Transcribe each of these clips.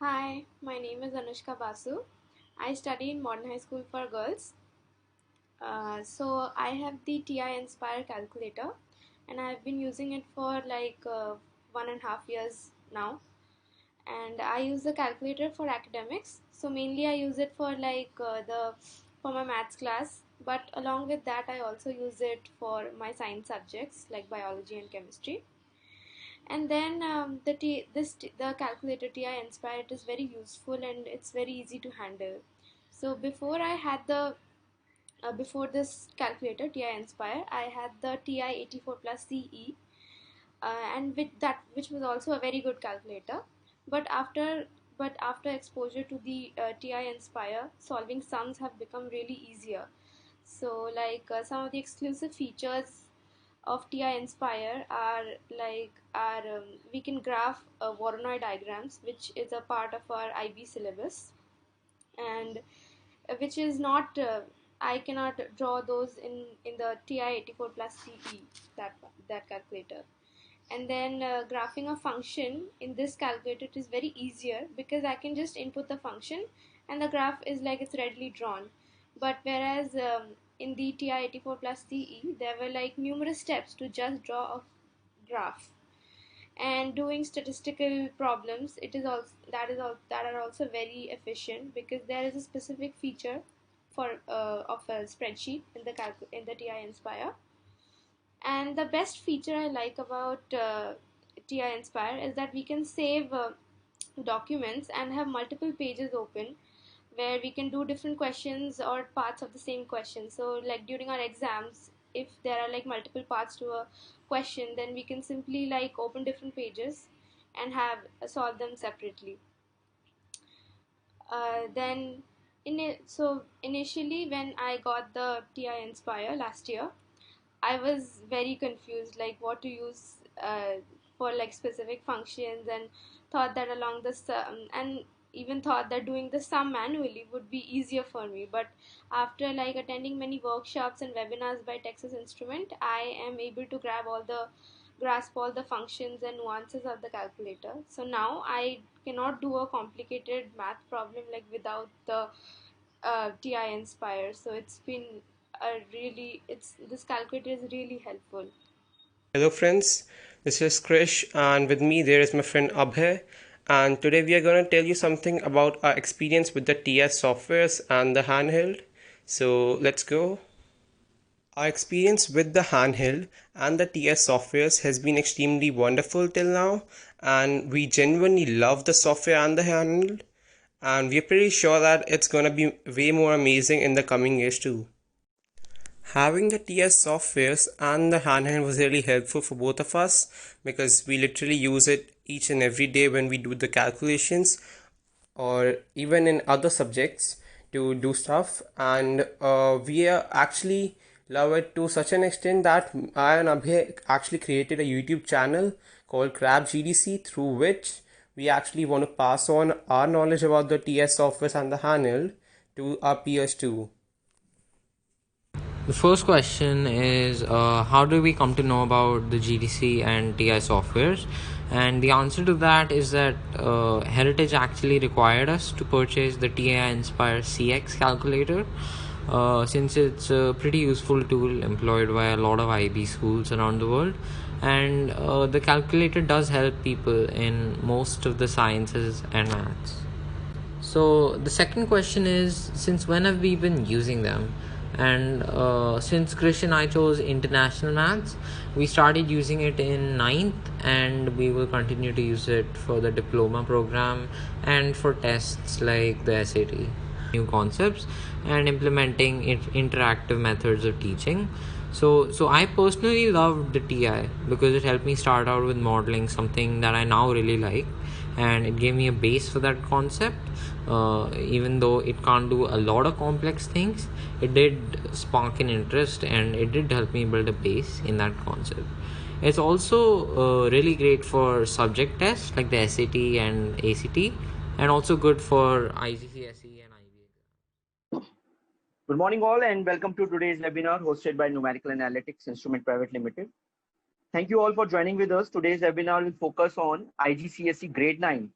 Hi, my name is Anushka Basu. I study in Modern High School for Girls. So I have the TI Inspire calculator, and I've been using it for 1.5 years now. And I use the calculator for academics. So mainly I use it for for my maths class. But along with that, I also use it for my science subjects like biology and chemistry. And then the calculator TI Inspire, it is very useful and it's very easy to handle. So before this calculator TI Inspire, I had the TI 84 plus CE, and which was also a very good calculator. But after exposure to the TI Inspire, solving sums have become really easier. So some of the exclusive features of TI Inspire are we can graph Voronoi diagrams, which is a part of our IB syllabus, and which is not I cannot draw those in the TI 84 plus CE, that calculator. And then graphing a function in this calculator is very easier because I can just input the function and the graph is like it's readily drawn. But whereas in the TI 84 plus CE, there were like numerous steps to just draw a graph. And doing statistical problems, it is also that are also very efficient because there is a specific feature for of a spreadsheet in the TI Inspire. And the best feature I like about TI Inspire is that we can save documents and have multiple pages open where we can do different questions or parts of the same question. So, like during our exams, if there are like multiple parts to a question, then we can simply like open different pages and have solve them separately. Then so initially when I got the TI Inspire last year, I was very confused, like what to use for like specific functions, and thought that along the sum, and even thought that doing the sum manually would be easier for me. But after like attending many workshops and webinars by Texas Instrument, I am able to grasp all the functions and nuances of the calculator. So now I cannot do a complicated math problem like without the TI Inspire. So it's been a really it's this calculator is really helpful. Hello, friends. This is Krish, and with me there is my friend Abhay. And today we are going to tell you something about our experience with the TS softwares and the handheld. So let's go. Our experience with the handheld and the TS softwares has been extremely wonderful till now, and we genuinely love the software and the handheld. And we're pretty sure that it's going to be way more amazing in the coming years too. Having the TS softwares and the handheld was really helpful for both of us because we literally use it each and every day when we do the calculations or even in other subjects to do stuff. And we are actually love it to such an extent that I and Abhay actually created a YouTube channel called Crab GDC, through which we actually want to pass on our knowledge about the TS softwares and the handheld to our peers too. The first question is how do we come to know about the GDC and TI softwares? And the answer to that is that Heritage actually required us to purchase the TI Inspire CX calculator, since it's a pretty useful tool employed by a lot of IB schools around the world. And the calculator does help people in most of the sciences and maths. So the second question is, since when have we been using them? And since Krish and I chose international maths, we started using it in ninth, and we will continue to use it for the diploma program and for tests like the SAT. New concepts and implementing interactive methods of teaching. So I personally loved the TI because it helped me start out with modeling, something that I now really like, and it gave me a base for that concept. Even though it can't do a lot of complex things, it did spark an interest and it did help me build a base in that concept. It's also really great for subject tests like the SAT and ACT, and also good for IGCSE and IB. Good morning, all, and welcome to today's webinar hosted by Numerical Analytics Instrument Private Limited. Thank you all for joining with us. Today's webinar will focus on IGCSE Grade 9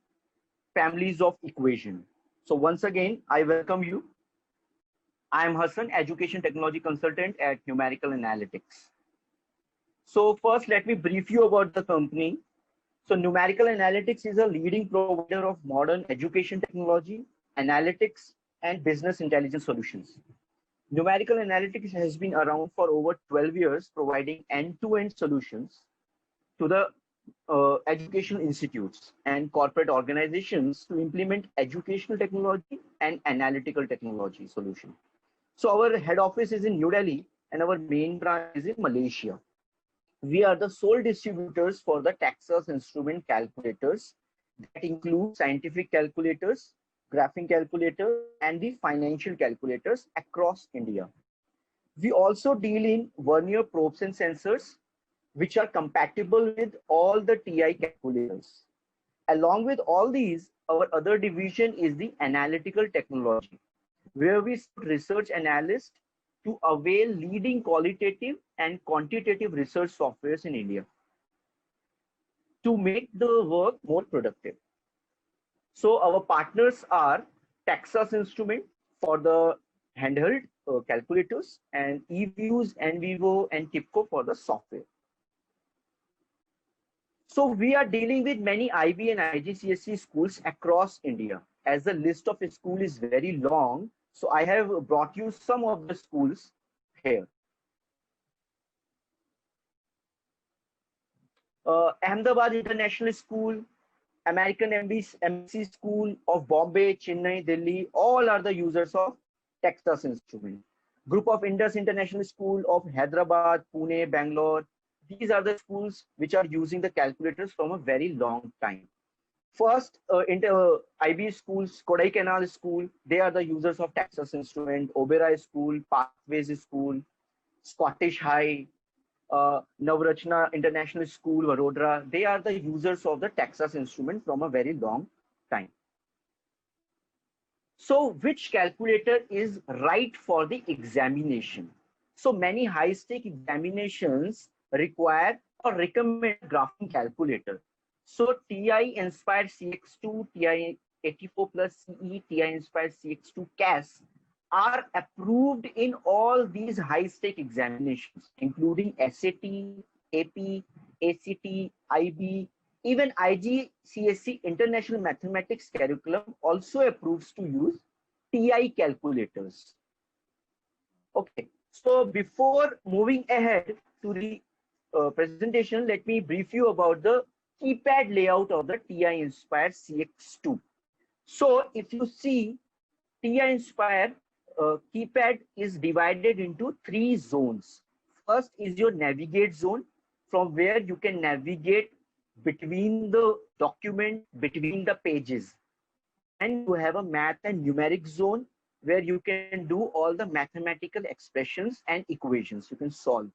families of equation. So once again, I welcome you. I am Hassan, Education Technology Consultant at Numerical Analytics. So first, let me brief you about the company. So Numerical Analytics is a leading provider of modern education technology, analytics, and business intelligence solutions. Numerical Analytics has been around for over 12 years, providing end-to-end solutions to the educational institutes and corporate organizations to implement educational technology and analytical technology solution. So our head office is in New Delhi and our main branch is in Malaysia. We are the sole distributors for the Texas Instrument calculators that include scientific calculators, graphing calculators, and the financial calculators across India. We also deal in vernier probes and sensors, which are compatible with all the TI calculators. Along with all these, our other division is the analytical technology, where we research analysts to avail leading qualitative and quantitative research softwares in India to make the work more productive. So our partners are Texas Instrument for the handheld calculators and eViews, NVivo, and TIBCO for the software. So we are dealing with many IB and IGCSE schools across India. As the list of the school is very long, so I have brought you some of the schools here. Ahmedabad International School, American Embassy School of Bombay, Chennai, Delhi, all are the users of Texas Instrument. Group of Indus International School of Hyderabad, Pune, Bangalore. These are the schools which are using the calculators from a very long time. First, IB schools, Kodaikanal School, they are the users of Texas Instrument, Oberoi School, Pathways School, Scottish High, Navrachna International School, Vadodara, they are the users of the Texas Instrument from a very long time. So which calculator is right for the examination? So many high-stake examinations require or recommend graphing calculator. So TI Inspire CX2, TI 84 plus CE, TI Inspire CX2 CAS are approved in all these high-stake examinations, including SAT, AP, ACT, IB, even IGCSE International Mathematics Curriculum also approves to use TI calculators. Okay, so before moving ahead to the presentation, let me brief you about the keypad layout of the TI Inspire CX2. So if you see, TI Inspire keypad is divided into 3 zones. First is your navigate zone, from where you can navigate between the document, between the pages. And you have a math and numeric zone where you can do all the mathematical expressions and equations you can solve.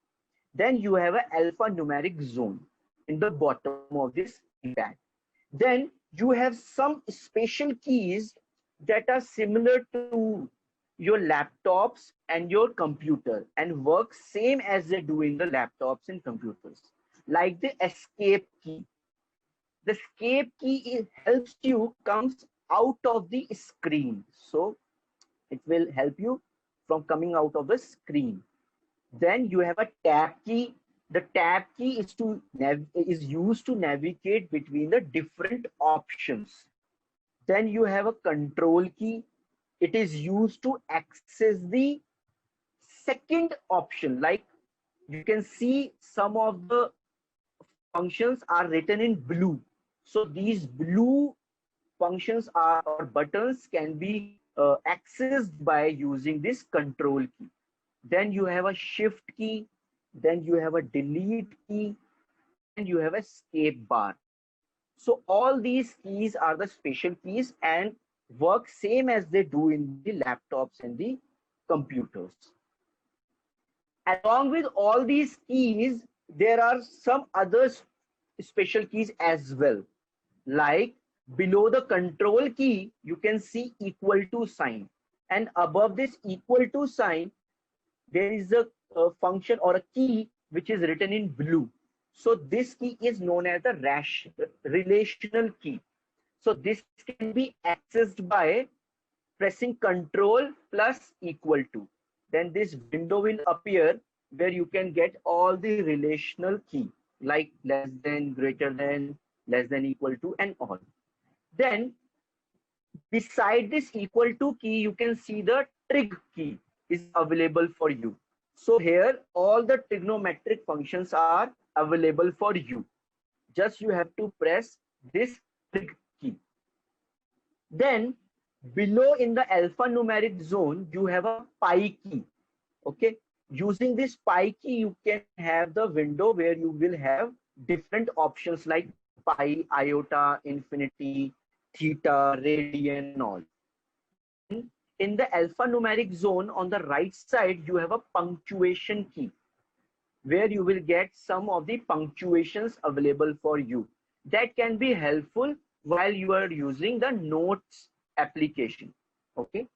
Then you have an alphanumeric zone in the bottom of this keypad. Then you have some special keys that are similar to your laptops and your computer and work same as they do in the laptops and computers, like the escape key. The escape key helps you comes out of the screen, so it will help you from coming out of the screen. Then you have a tab key. The tab key is used to navigate between the different options. Then you have a control key. It is used to access the second option. Like you can see some of the functions are written in blue. So these blue functions or buttons can be accessed by using this control key. Then you have a shift key. Then you have a delete key. And you have a escape bar. So all these keys are the special keys and work same as they do in the laptops and the computers. Along with all these keys, there are some other special keys as well. Like below the control key, you can see equal to sign. And above this equal to sign, there is a function or a key which is written in blue. So this key is known as the relational key. So this can be accessed by pressing Control plus equal to. Then this window will appear where you can get all the relational key like less than, greater than, less than, equal to, and all. Then beside this equal to key, you can see the trig key is available for you. So here all the trigonometric functions are available for you. Just you have to press this trig key. Then below in the alphanumeric zone, you have a pi key. Okay. Using this pi key, you can have the window where you will have different options like pi, iota, infinity, theta, radian, and all. Then in the alphanumeric zone on the right side, you have a punctuation key where you will get some of the punctuations available for you. That can be helpful while you are using the notes application. Okay.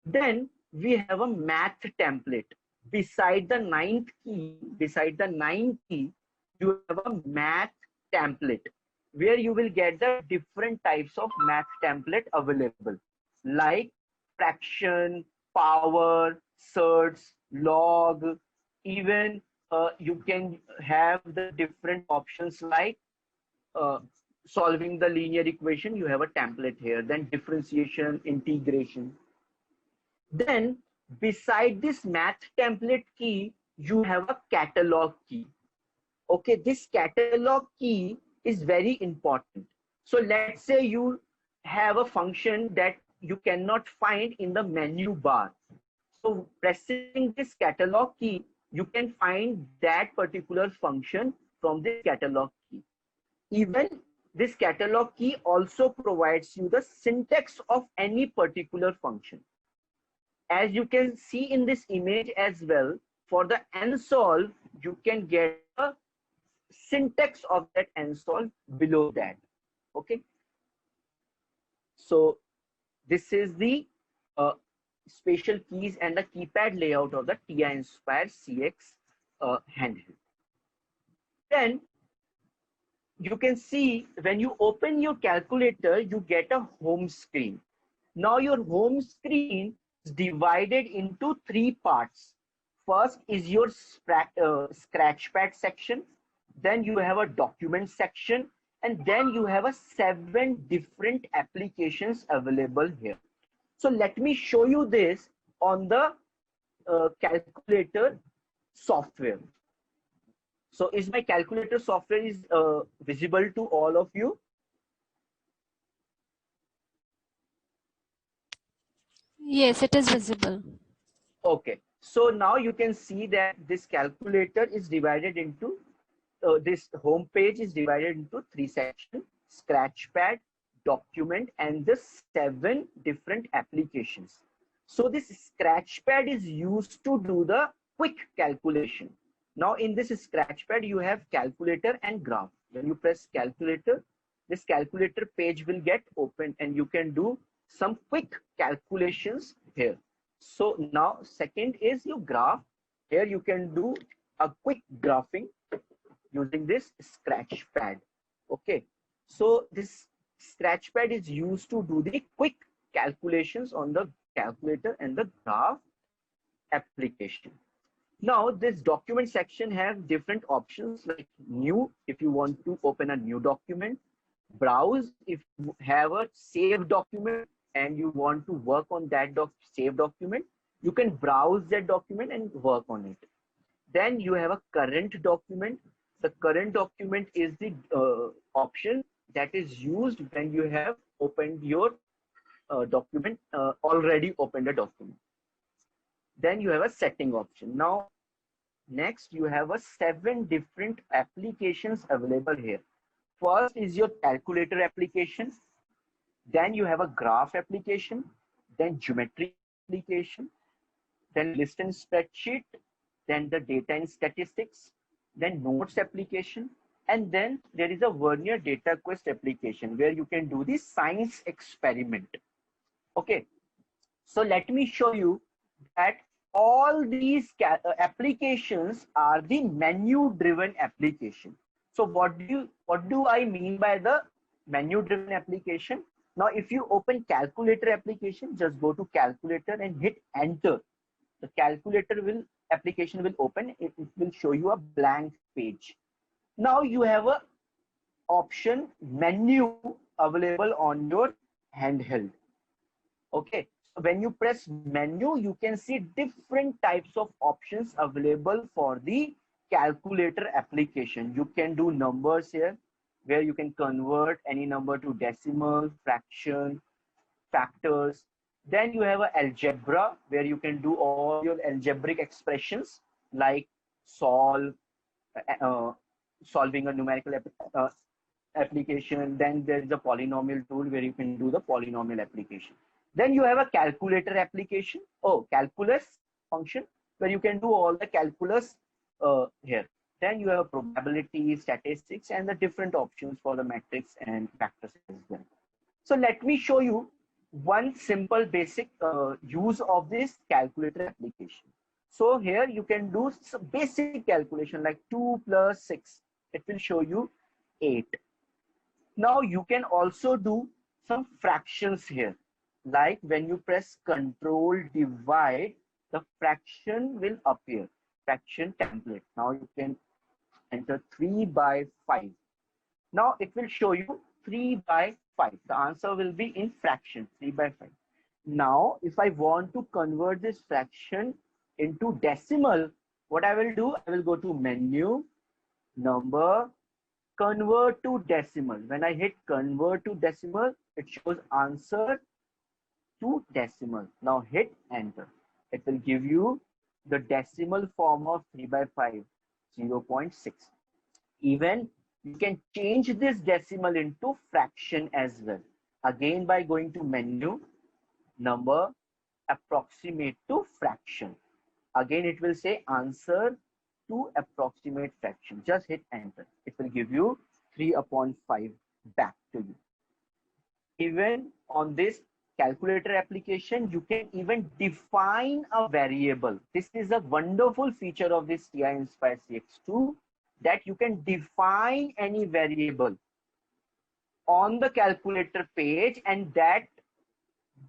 Then we have a math template. Beside the ninth key, you have a math template where you will get the different types of math template available, like fraction, power, surds, log, even you can have the different options like uh, solving the linear equation. You have a template here. Then differentiation, integration. Then beside this math template key, you have a catalog key. Okay, this catalog key is very important. So let's say you have a function that you cannot find in the menu bar. So pressing this catalog key, you can find that particular function from this catalog key. Even this catalog key also provides you the syntax of any particular function. As you can see in this image as well, for the nsolve, you can get a syntax of that nsolve below that. Okay. So this is the spatial keys and the keypad layout of the TI Nspire CX handheld. Then you can see when you open your calculator, you get a home screen. Now your home screen is divided into three parts. First is your scratchpad section. Then you have a document section, and then you have a 7 different applications available here. So let me show you this on the calculator software. So is my calculator software is visible to all of you? Yes, it is visible. Okay. So now you can see that this calculator is divided into this home page is divided into 3 sections: scratchpad, document, and the 7 different applications. So this scratchpad is used to do the quick calculation. Now in this scratchpad, you have calculator and graph. When you press calculator, this calculator page will get open and you can do some quick calculations here. So now second is your graph. Here you can do a quick graphing using this scratchpad. Okay, so this scratchpad is used to do the quick calculations on the calculator and the graph application. Now this document section have different options like new if you want to open a new document, browse if you have a saved document and you want to work on that saved document, you can browse that document and work on it. Then you have a current document. The current document is the option that is used when you have opened your document, already opened a document. Then you have a setting option. Now, next you have a 7 different applications available here. First is your calculator application. Then you have a graph application, then geometry application, then list and spreadsheet, then the data and statistics, then notes application, and then there is a Vernier data quest application where you can do the science experiment. Okay, so let me show you that all these applications are the menu driven application. So what do I mean by the menu driven application. Now, if you open calculator application, just go to calculator and hit enter. The calculator application will open. It will show you a blank page. Now you have a option menu available on your handheld. Okay, so when you press menu, you can see different types of options available for the calculator application. You can do numbers here, where you can convert any number to decimal, fraction, factors. Then you have an algebra, where you can do all your algebraic expressions like solve, solving a numerical application. Then there is a polynomial tool where you can do the polynomial application. Then you have a calculator application, calculus function, where you can do all the calculus here. Then you have probability, statistics, and the different options for the matrix and factors as well. So let me show you one simple basic use of this calculator application. So here you can do some basic calculation like 2 plus 6. It will show you 8. Now you can also do some fractions here. Like when you press Control Divide, the fraction will appear, fraction template. Now you can enter 3 by 5. Now it will show you 3 by 5. The answer will be in fraction, 3 by 5. Now, if I want to convert this fraction into decimal, what I will do, I will go to menu, number, convert to decimal. When I hit convert to decimal, it shows answer to decimal. Now hit enter. It will give you the decimal form of 3 by 5, 0.6. Even you can change this decimal into fraction as well. Again, by going to menu, number, approximate to fraction. Again, it will say answer to approximate fraction. Just hit enter. It will give you 3 upon 5 back to you. Even on this calculator application, you can even define a variable. This is a wonderful feature of this TI Nspire CX2, that you can define any variable on the calculator page, and that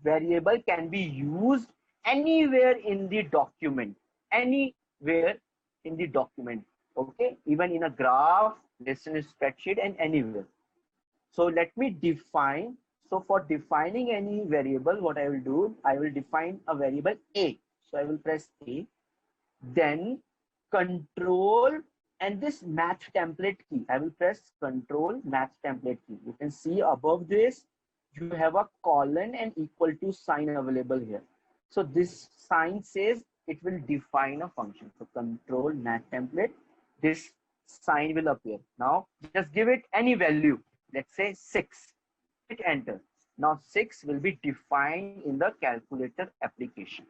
variable can be used anywhere in the document, okay, even in a graph, lesson spreadsheet, and anywhere. So let me define. So for defining any variable, what I will do, I will define a variable a. So I will press a, then control and this match template key. I will press control match template key. You can see above this, you have a colon and equal to sign available here. So this sign says it will define a function. So control match template, this sign will appear. Now just give it any value. Let's say 6. Hit enter. Now 6 will be defined in the calculator application.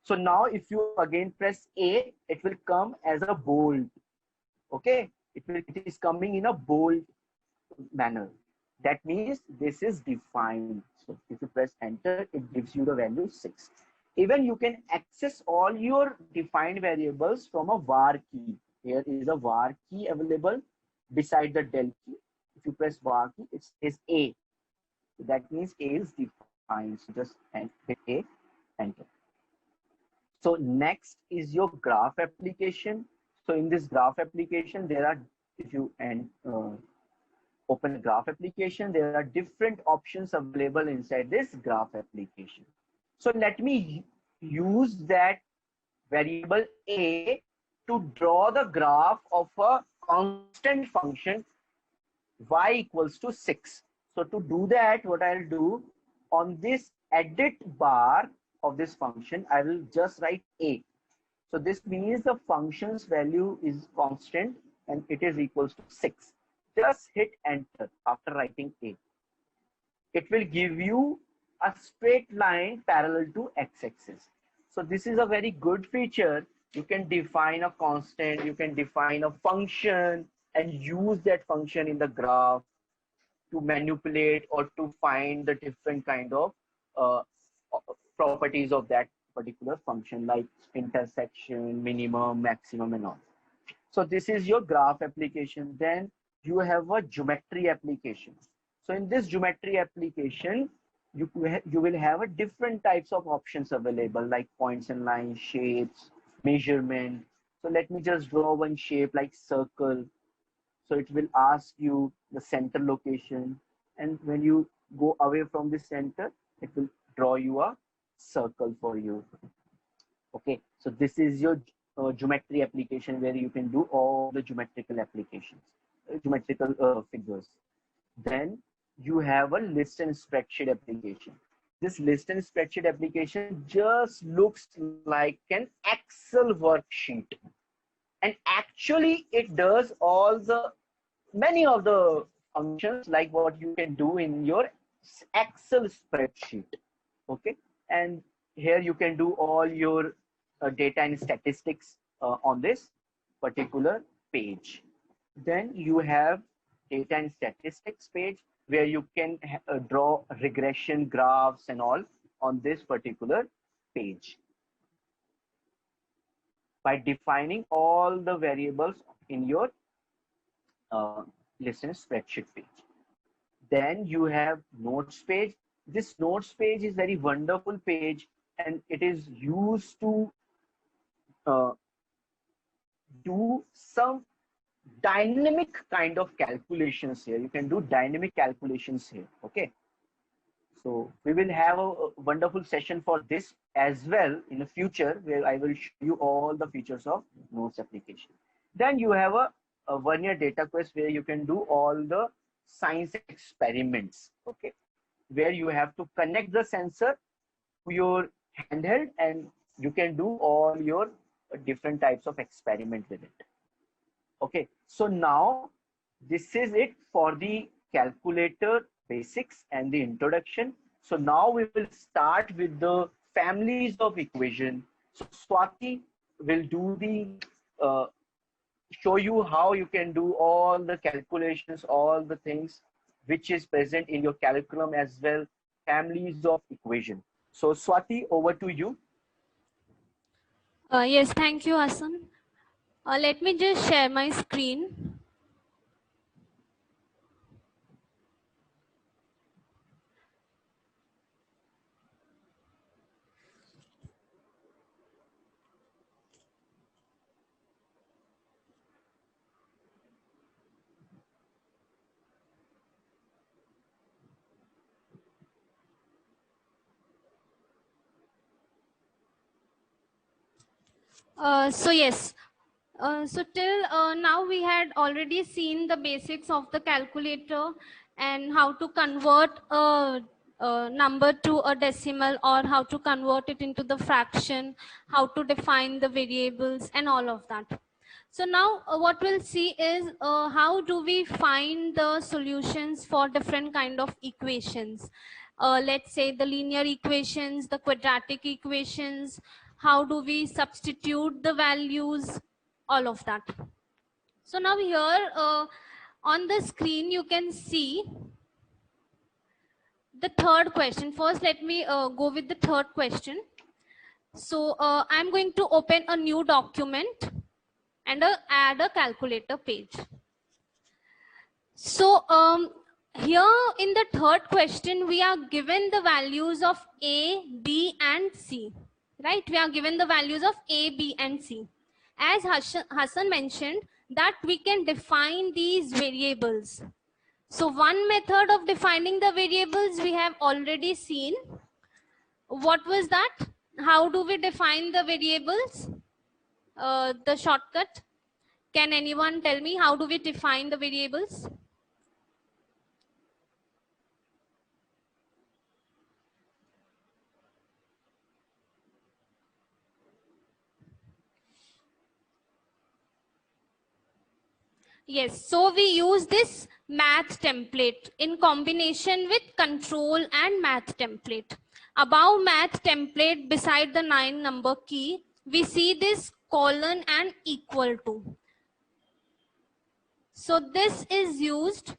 So now if you again press A, it will come as a bold. Okay, it is coming in a bold manner. That means this is defined. So if you press enter, it gives you the value 6. Even you can access all your defined variables from a var key. Here is a var key available beside the del key. If you press var key, it says A. So that means A is defined. So just hit A, enter. So next is your graph application. So in this graph application, there are, if you open a graph application, there are different options available inside this graph application. So let me use that variable a to draw the graph of a constant function y equals to 6. So to do that, what I'll do, on this edit bar of this function, I will just write a. So this means the function's value is constant and it is equals to 6. Just hit enter after writing a. It will give you a straight line parallel to x-axis. So this is a very good feature. You can define a constant, you can define a function and use that function in the graph to manipulate or to find the different kind of properties of that particular function, like intersection, minimum, maximum, and all. So this is your graph application. Then you have a geometry application. So in this geometry application, you will have a different types of options available, like points and lines, shapes, measurement. So let me just draw one shape like circle. So it will ask you the center location, and when you go away from the center, it will draw you a circle for you. Okay, so this is your geometry application where you can do all the geometrical applications, geometrical figures. Then you have a list and spreadsheet application. This list and spreadsheet application just looks like an Excel worksheet, and actually it does all the many of the functions like what you can do in your Excel spreadsheet. Okay, and here you can do all your data and statistics on this particular page. Then you have data and statistics page where you can draw regression graphs and all on this particular page by defining all the variables in your list and spreadsheet page. Then you have notes page. This notes page is very wonderful page, and it is used to uh, do some dynamic kind of calculations here. You can do dynamic calculations here. Okay, so we will have a wonderful session for this as well in the future, where I will show you all the features of notes application. Then you have a one-year data quest where you can do all the science experiments. Okay, where you have to connect the sensor to your handheld, and you can do all your different types of experiment with it. Okay, so now this is it for the calculator basics and the introduction. So now we will start with the families of equation. So Swati will do the show you how you can do all the calculations, all the things which is present in your curriculum as well, families of equation. So Swati, over to you. Yes, thank you, Hassan. Let me just share my screen. So yes, so till now we had already seen the basics of the calculator and how to convert a number to a decimal, or how to convert it into the fraction, how to define the variables and all of that. So now what we'll see is how do we find the solutions for different kind of equations. Let's say the linear equations, the quadratic equations, how do we substitute the values, all of that. So now here on the screen you can see the third question. First let me go with the third question. So I'm going to open a new document and add a calculator page. So here in the third question we are given the values of A, B and C. Right, we are given the values of A, B and C. As Hassan mentioned that we can define these variables. So one method of defining the variables we have already seen. What was that? How do we define the variables? The shortcut. Can anyone tell me how do we define the variables? Yes, so we use this math template in combination with control and math template. Above math template, beside the 9 number key, we see this colon and equal to. So this is used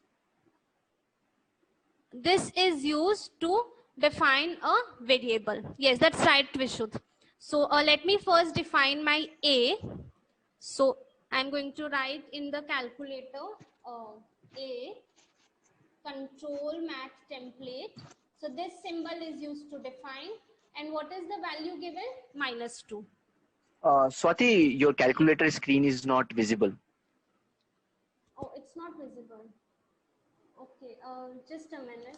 to define a variable. Yes, that's right, Vishud. So let me first define my A. So I'm going to write in the calculator A. control math template. So this symbol is used to define. And what is the value given? -2. Swati, your calculator screen is not visible. Oh, it's not visible. Okay, just a minute.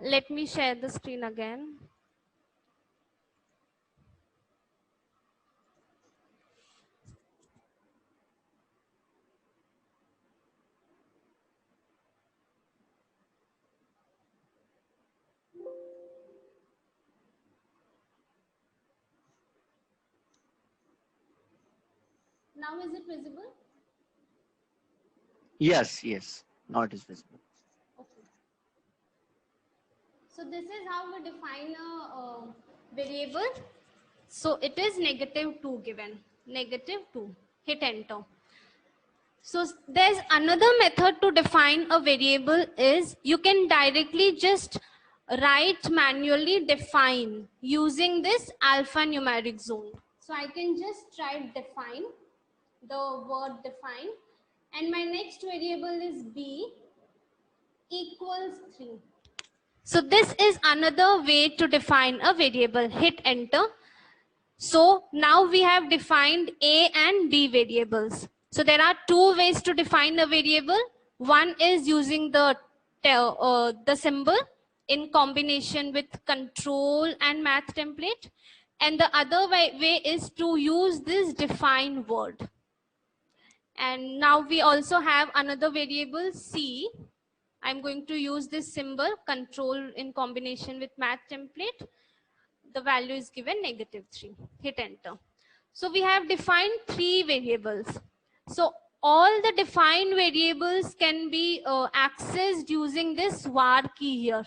Let me share the screen again. Now is it visible? Yes, yes, not is visible. Okay. So this is how we define a variable. So it is -2 given. -2. Hit enter. So there's another method to define a variable is you can directly just write manually define using this alphanumeric zone. So I can just write define, the word define, and my next variable is b equals 3. So this is another way to define a variable. Hit enter. So now we have defined a and b variables. So there are two ways to define a variable. One is using the symbol in combination with control and math template. And the other way is to use this define word. And now we also have another variable c. I'm going to use this symbol control in combination with math template. The value is given -3. Hit enter. So we have defined 3 variables. So all the defined variables can be accessed using this var key here.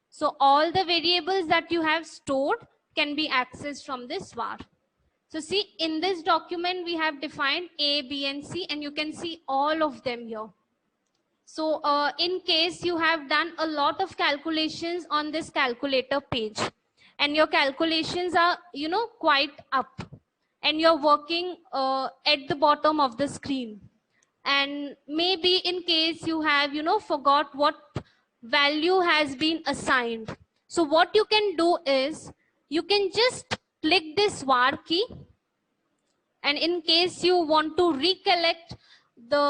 So all the variables that you have stored can be accessed from this var. So see, in this document, we have defined A, B, and C, and you can see all of them here. So in case you have done a lot of calculations on this calculator page, and your calculations are, quite up, and you're working at the bottom of the screen. And maybe in case you have, forgot what value has been assigned. So what you can do is, you can just click this var key. And in case you want to recollect the,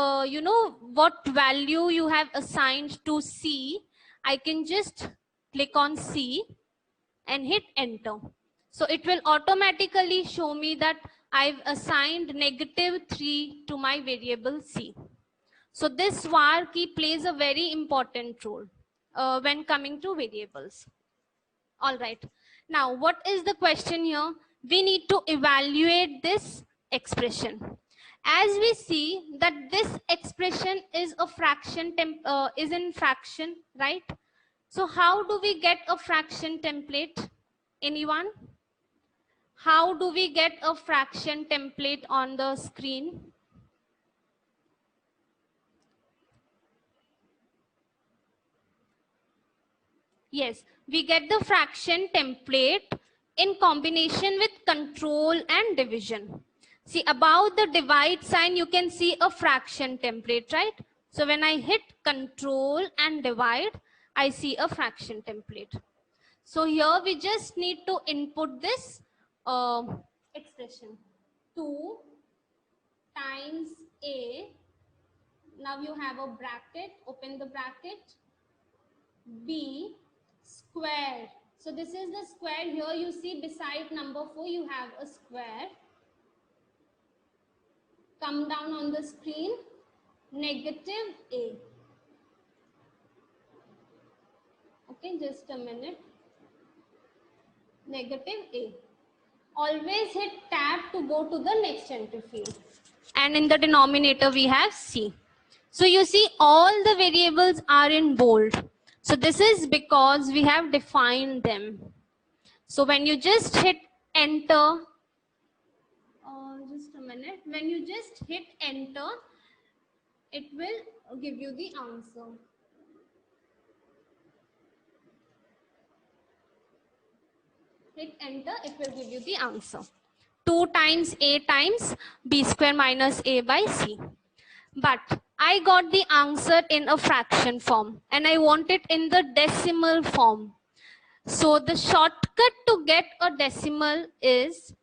what value you have assigned to C, I can just click on C and hit enter. So it will automatically show me that I've assigned -3 to my variable C. So this var key plays a very important role when coming to variables. All right. Now, what is the question here? We need to evaluate this expression. As we see that this expression is a fraction, is in fraction, right? So how do we get a fraction template? Anyone? How do we get a fraction template on the screen? Yes, we get the fraction template in combination with control and division. See, above the divide sign, you can see a fraction template, right? So when I hit control and divide, I see a fraction template. So here we just need to input this expression. 2 times A. Now you have a bracket, open the bracket. B square. So this is the square. Here you see beside number 4 you have a square. Come down on the screen. -A. Okay, just a minute. -A. Always hit tab to go to the next entry field. And in the denominator we have C. So you see all the variables are in bold. So this is because we have defined them. So when you just hit enter, just a minute, when you just hit enter, it will give you the answer. Hit enter, it will give you the answer. 2 times A times B square minus A by C. But I got the answer in a fraction form and I want it in the decimal form. So the shortcut to get a decimal is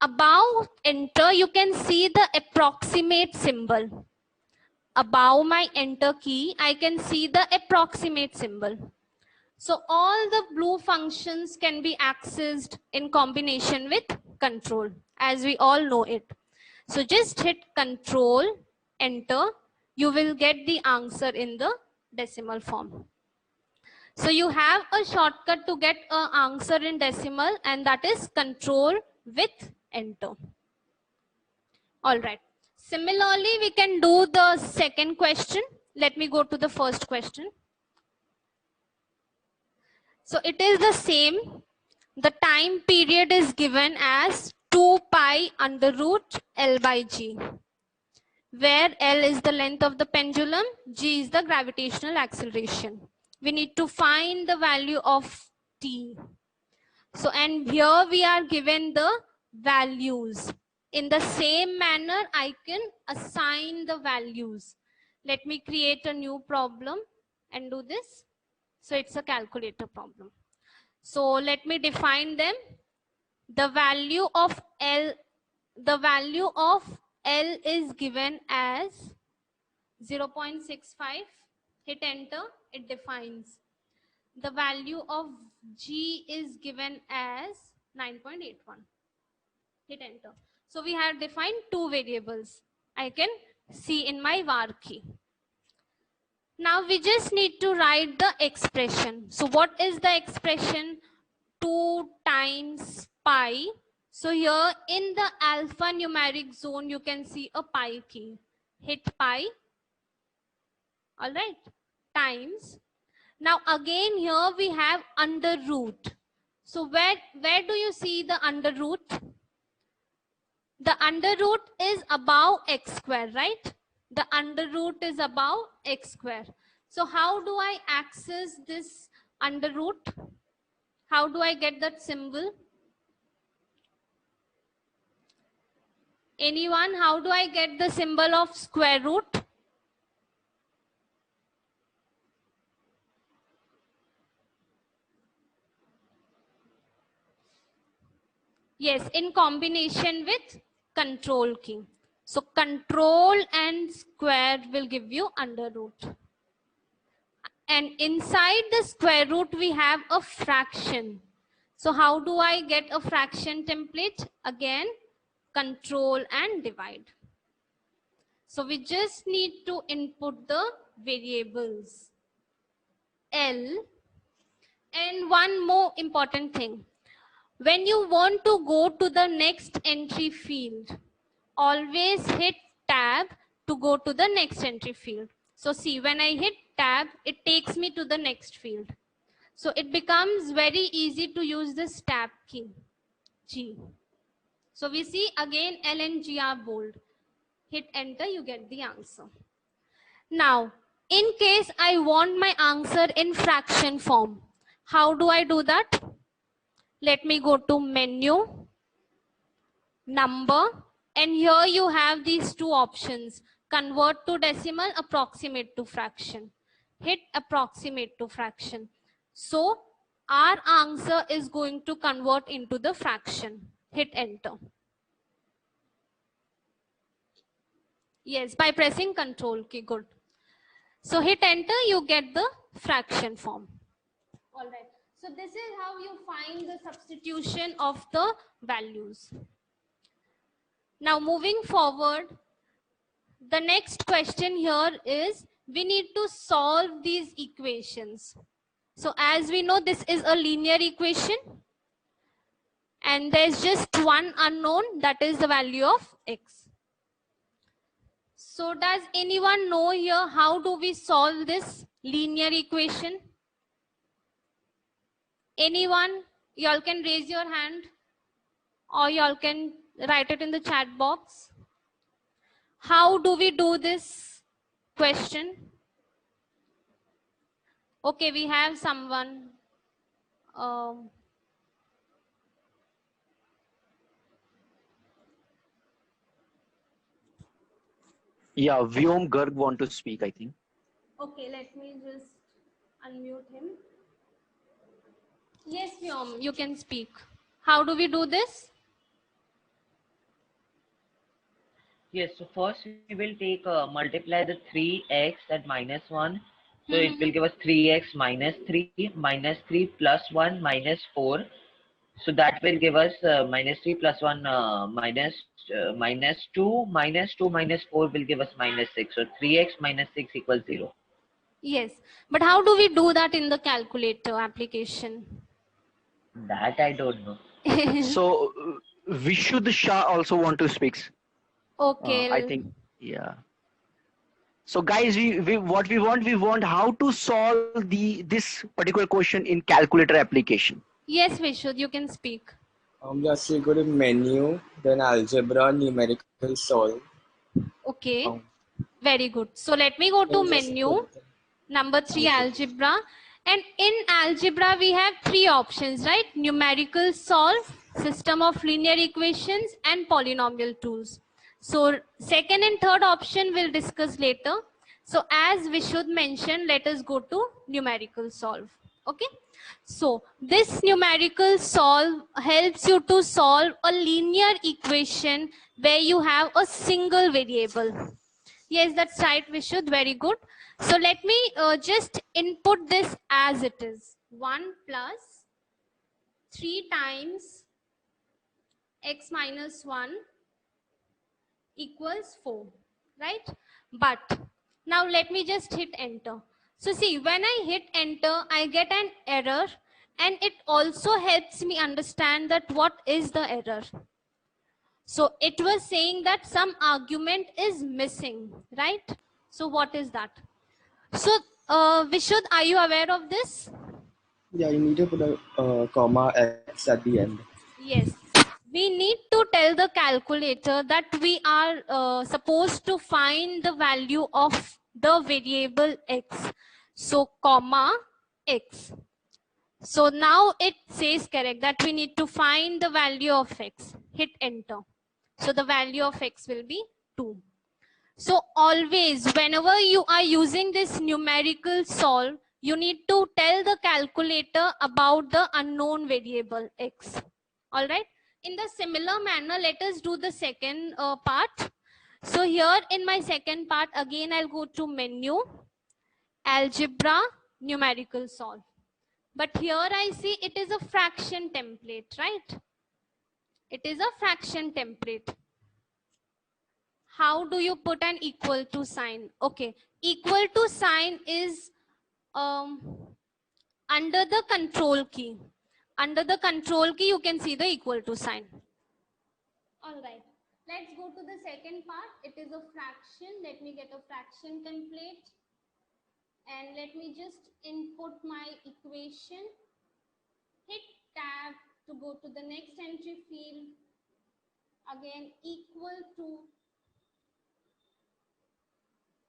above enter, you can see the approximate symbol. Above my enter key, I can see the approximate symbol. So all the blue functions can be accessed in combination with control, as we all know it. So just hit control, enter, you will get the answer in the decimal form. So you have a shortcut to get an answer in decimal, and that is control with enter. All right. Similarly, we can do the second question. Let me go to the first question. So it is the same. The time period is given as 2 pi under root L by G, where L is the length of the pendulum, G is the gravitational acceleration. We need to find the value of T. So, and here we are given the values. In the same manner, I can assign the values. Let me create a new problem and do this. So it's a calculator problem. So let me define them. The value of L is given as 0.65. Hit enter, it defines. The value of G is given as 9.81. Hit enter. So we have defined two variables. I can see in my var key. Now we just need to write the expression. So what is the expression? 2 times pi. So here in the alphanumeric zone, you can see a pi key. Hit pi. All right. Times. Now again here we have under root. So where do you see the under root? The under root is above x square, right? The under root is above x square. So how do I access this under root? How do I get that symbol? Anyone? How do I get the symbol of square root? Yes, in combination with control key. So control and square will give you under root. And inside the square root, we have a fraction. So how do I get a fraction template? Again, control and divide. So we just need to input the variables L. And one more important thing. When you want to go to the next entry field, always hit tab to go to the next entry field. So see, when I hit tab, it takes me to the next field. So it becomes very easy to use this tab key, G. So we see again L and G are bold. Hit enter, you get the answer. Now, in case I want my answer in fraction form, how do I do that? Let me go to menu, number, and here you have these two options: convert to decimal, approximate to fraction. Hit approximate to fraction. So our answer is going to convert into the fraction. Hit enter. Yes, by pressing control key, good. So hit enter, you get the fraction form. All right. So this is how you find the substitution of the values. Now moving forward, the next question here is we need to solve these equations. So as we know, this is a linear equation and there's just one unknown, that is the value of x. So does anyone know here how do we solve this linear equation? Anyone? Y'all can raise your hand or y'all can write it in the chat box. How do we do this question? Okay, we have someone. Yeah, Vyom Garg want to speak, I think. Okay, let me just unmute him. Yes, Vyom, you can speak. How do we do this? Yes, so first we will take multiply the 3x at minus 1. So it will give us 3x minus 3 minus 3 plus 1 minus 4. So that will give us minus 3 plus 1 minus 2 minus 2 minus 4 will give us minus 6. So 3x minus 6 equals 0. Yes, but how do we do that in the calculator application? That I don't know. So Vishuddha Shah also want to speak. Okay. I think, yeah. So guys, we want how to solve this particular question in calculator application. Yes, Vishud, you can speak. Yes, we go to menu, then algebra, numerical solve. Okay, very good. So let me go to Then just menu, put the number 3, algebra. And in algebra, we have 3 options, right? Numerical solve, system of linear equations, and polynomial tools. So second and third option we'll discuss later. So as Vishud mentioned, let us go to numerical solve. Okay. So this numerical solve helps you to solve a linear equation where you have a single variable. Yes, that's right, Vishud. Very good. So let me just input this as it is. 1 plus 3 times x minus 1 equals 4, right? But now let me just hit enter. So see, when I hit enter, I get an error, and it also helps me understand that what is the error. So it was saying that some argument is missing, right? So what is that? So Vishud, are you aware of this? Yeah, you need to put a comma x at the end. Yes. We need to tell the calculator that we are supposed to find the value of the variable x. So comma x. So now it says correct that we need to find the value of x. Hit enter. So the value of x will be 2. So always, whenever you are using this numerical solve, you need to tell the calculator about the unknown variable x. All right. In the similar manner, let us do the second part. So here in my second part, again, I'll go to menu, algebra, numerical solve. But here I see it is a fraction template, right? It is a fraction template. How do you put an equal to sign? Okay, equal to sign is under the control key. Under the control key, you can see the equal to sign. All right, let's go to the second part. It is a fraction. Let me get a fraction template. And let me just input my equation. Hit tab to go to the next entry field. Again, equal to.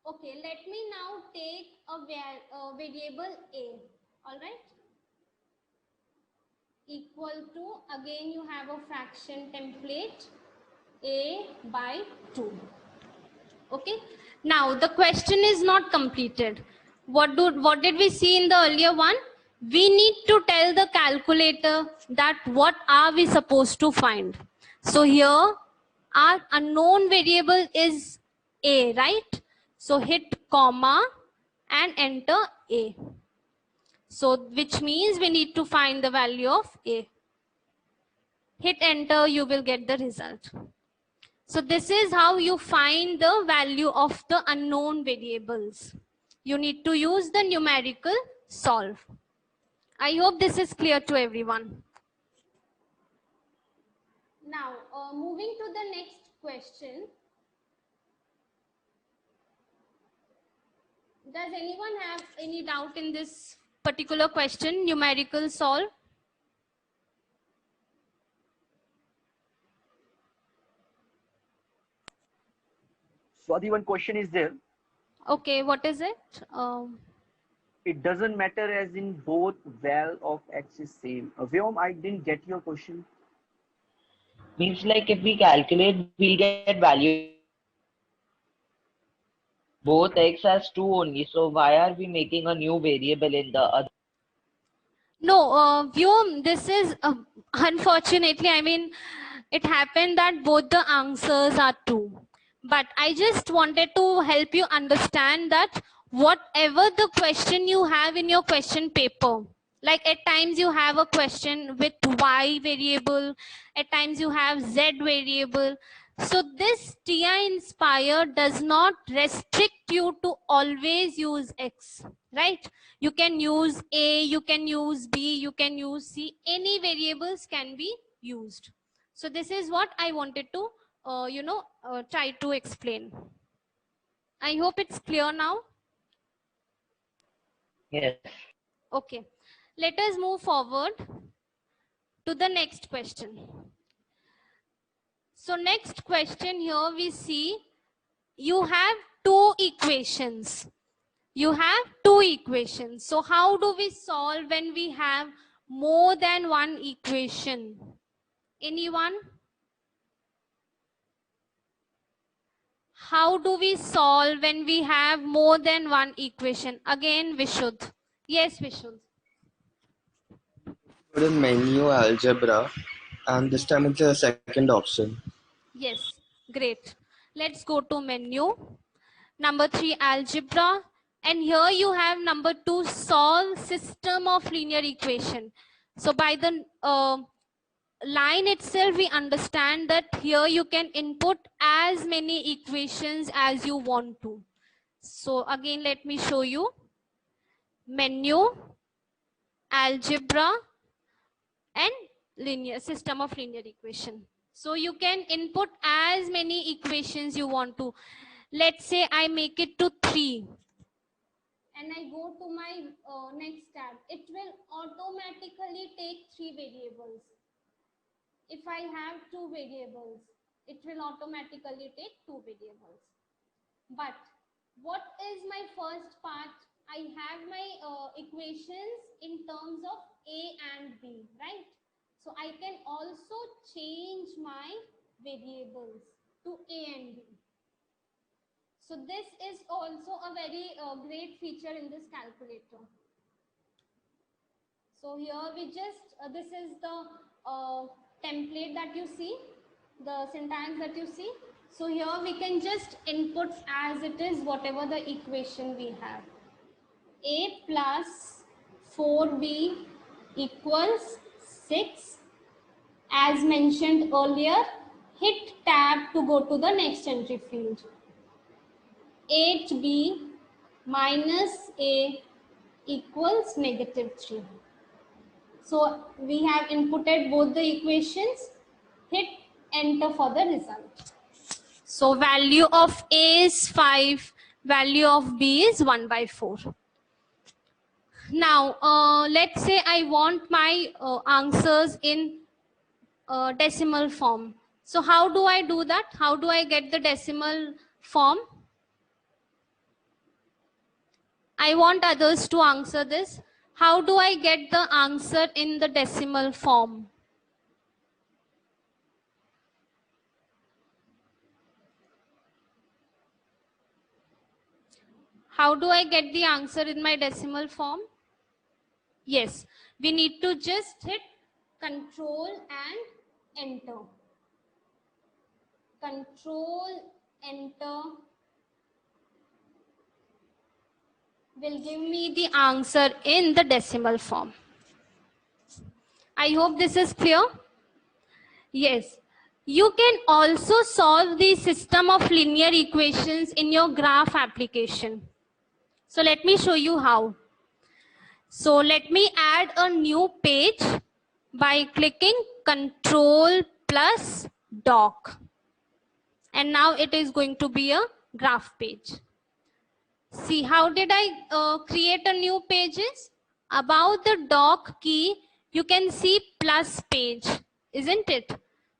Okay, let me now take a variable a. All right. Equal to, again you have a fraction template, a by 2. Okay. Now the question is not completed. What did we see in the earlier one? We need to tell the calculator that what are we supposed to find. So here our unknown variable is a, right? So hit comma and enter a. So which means we need to find the value of a. Hit enter, you will get the result. So this is how you find the value of the unknown variables. You need to use the numerical solve. I hope this is clear to everyone. Now, moving to the next question. Does anyone have any doubt in this particular question, numerical solve? Swati, one question is there. Okay, what is it? It doesn't matter as in both val of x is same. Vyom, I didn't get your question. Means like if we calculate, we'll get value both x has 2 only. So why are we making a new variable in the other? No, Vyom, this is unfortunately, I mean, it happened that both the answers are true. But I just wanted to help you understand that whatever the question you have in your question paper, like at times you have a question with y variable, at times you have z variable. So this TI Inspire does not restrict you to always use x, right? You can use a, you can use b, you can use c, any variables can be used. So this is what I wanted to try to explain. I hope it's clear now. Yes. Okay, let us move forward to the next question. So next question, here we see you have two equations. You have two equations. So how do we solve when we have more than one equation? Anyone? How do we solve when we have more than one equation? Again, Vishuddh. Yes, Vishuddh. Go to menu algebra, and this time it's the second option. Yes, great. Let's go to menu. Number 3, algebra. And here you have number 2, solve system of linear equation. So by the line itself, we understand that here you can input as many equations as you want to. So again, let me show you. Menu, algebra, and linear system of linear equation. So you can input as many equations you want to. Let's say I make it to 3 and I go to my next tab. It will automatically take 3 variables. If I have 2 variables, it will automatically take 2 variables. But what is my first part? I have my equations in terms of A and B, right? So I can also change my variables to A and B. So this is also a very great feature in this calculator. So here we just, this is the template that you see, the syntax that you see. So here we can just input as it is whatever the equation we have. A plus 4B equals 6. As mentioned earlier, hit tab to go to the next entry field. 8B minus A equals -3. So we have inputted both the equations. Hit enter for the result. So value of A is 5, value of B is 1/4. Now, let's say I want my answers in decimal form. So how do I do that? How do I get the decimal form? I want others to answer this. How do I get the answer in the decimal form? How do I get the answer in my decimal form? Yes, we need to just hit Control and enter. Control, enter will give me the answer in the decimal form. I hope this is clear. Yes, you can also solve the system of linear equations in your graph application. So let me show you how. So let me add a new page by clicking Control plus Doc. And now it is going to be a graph page. See, how did I create a new pages? About the doc key, you can see plus page, isn't it?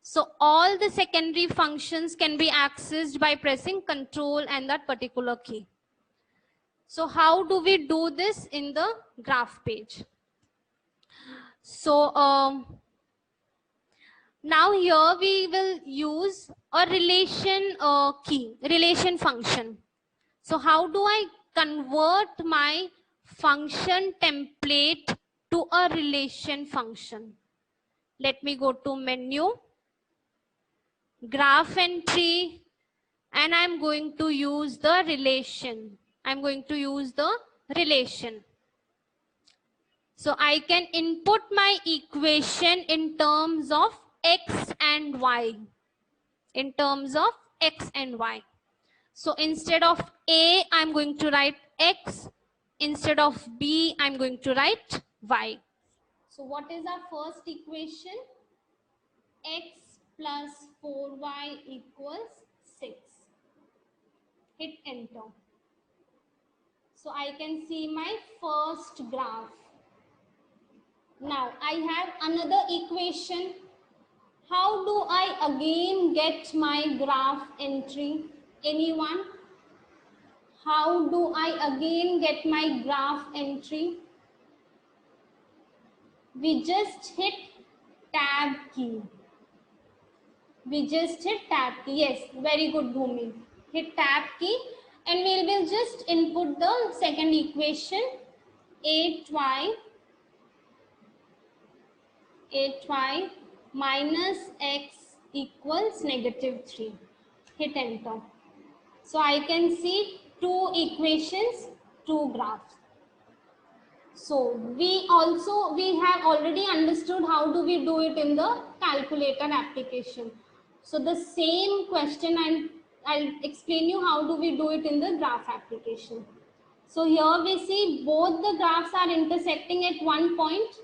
So all the secondary functions can be accessed by pressing Control and that particular key. So how do we do this in the graph page? So now here we will use a relation key, relation function. So how do I convert my function template to a relation function? Let me go to menu, graph entry, and I'm going to use the relation. I'm going to use the relation. So I can input my equation in terms of x and y. In terms of x and y. So instead of A, I'm going to write x. Instead of B, I'm going to write y. So what is our first equation? X plus 4y equals 6. Hit enter. So I can see my first graph. Now I have another equation. How do I again get my graph entry? Anyone? How do I again get my graph entry? We just hit tab key. We just hit tab key. Yes, very good, Bhumi. Hit tab key and we will just input the second equation, 8y minus x equals -3. Hit enter. So I can see two equations, two graphs. So we have already understood how do we do it in the calculator application. So the same question I'll explain you how do we do it in the graph application. So here we see both the graphs are intersecting at one point.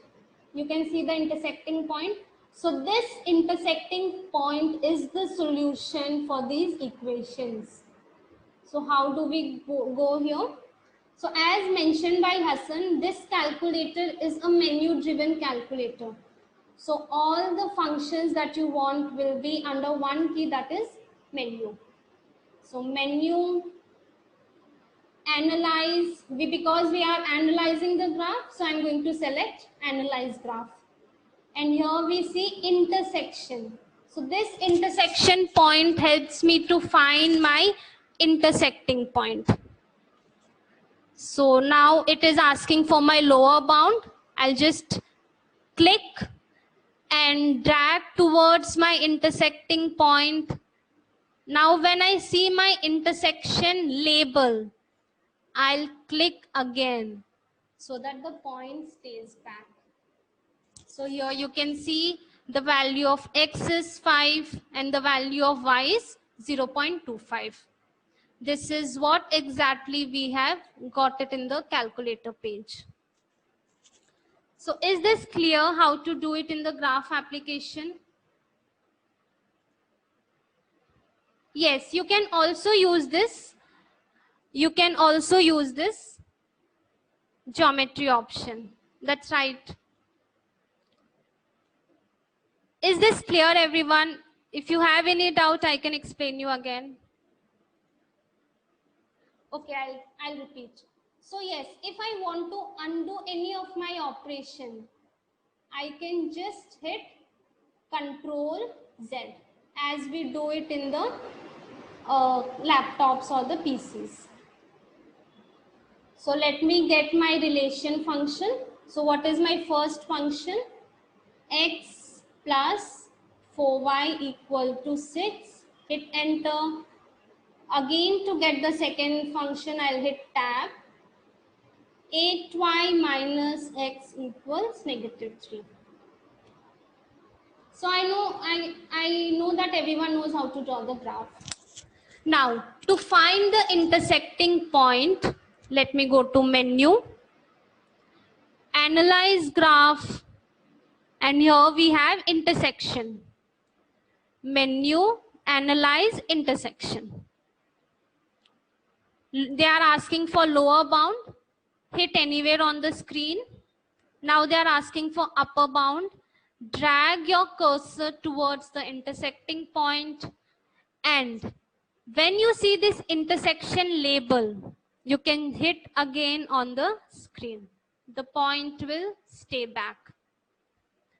You can see the intersecting point. So this intersecting point is the solution for these equations. So how do we go here? So as mentioned by Hassan, this calculator is a menu driven calculator. So all the functions that you want will be under one key, that is menu. So menu, analyze, because we are analyzing the graph, so I'm going to select analyze graph. And here we see intersection. So this intersection point helps me to find my intersecting point. So now it is asking for my lower bound. I'll just click and drag towards my intersecting point. Now when I see my intersection label, I'll click again so that the point stays back. So here you can see the value of x is 5 and the value of y is 0.25. This is what exactly we have got it in the calculator page. So is this clear how to do it in the graph application? Yes, you can also use this. You can also use this geometry option. That's right. Is this clear, everyone? If you have any doubt, I can explain you again. Okay, I'll repeat. So yes, if I want to undo any of my operation, I can just hit Control Z as we do it in the laptops or the PCs. So let me get my relation function. So what is my first function? X plus 4y equal to 6. Hit enter. Again, to get the second function, I'll hit tab. 8y minus x equals -3. So I know that everyone knows how to draw the graph. Now, to find the intersecting point, let me go to menu, analyze graph, and here we have intersection. Menu, analyze intersection. They are asking for lower bound. Hit anywhere on the screen. Now they are asking for upper bound. Drag your cursor towards the intersecting point, and when you see this intersection label, you can hit again on the screen. The point will stay back.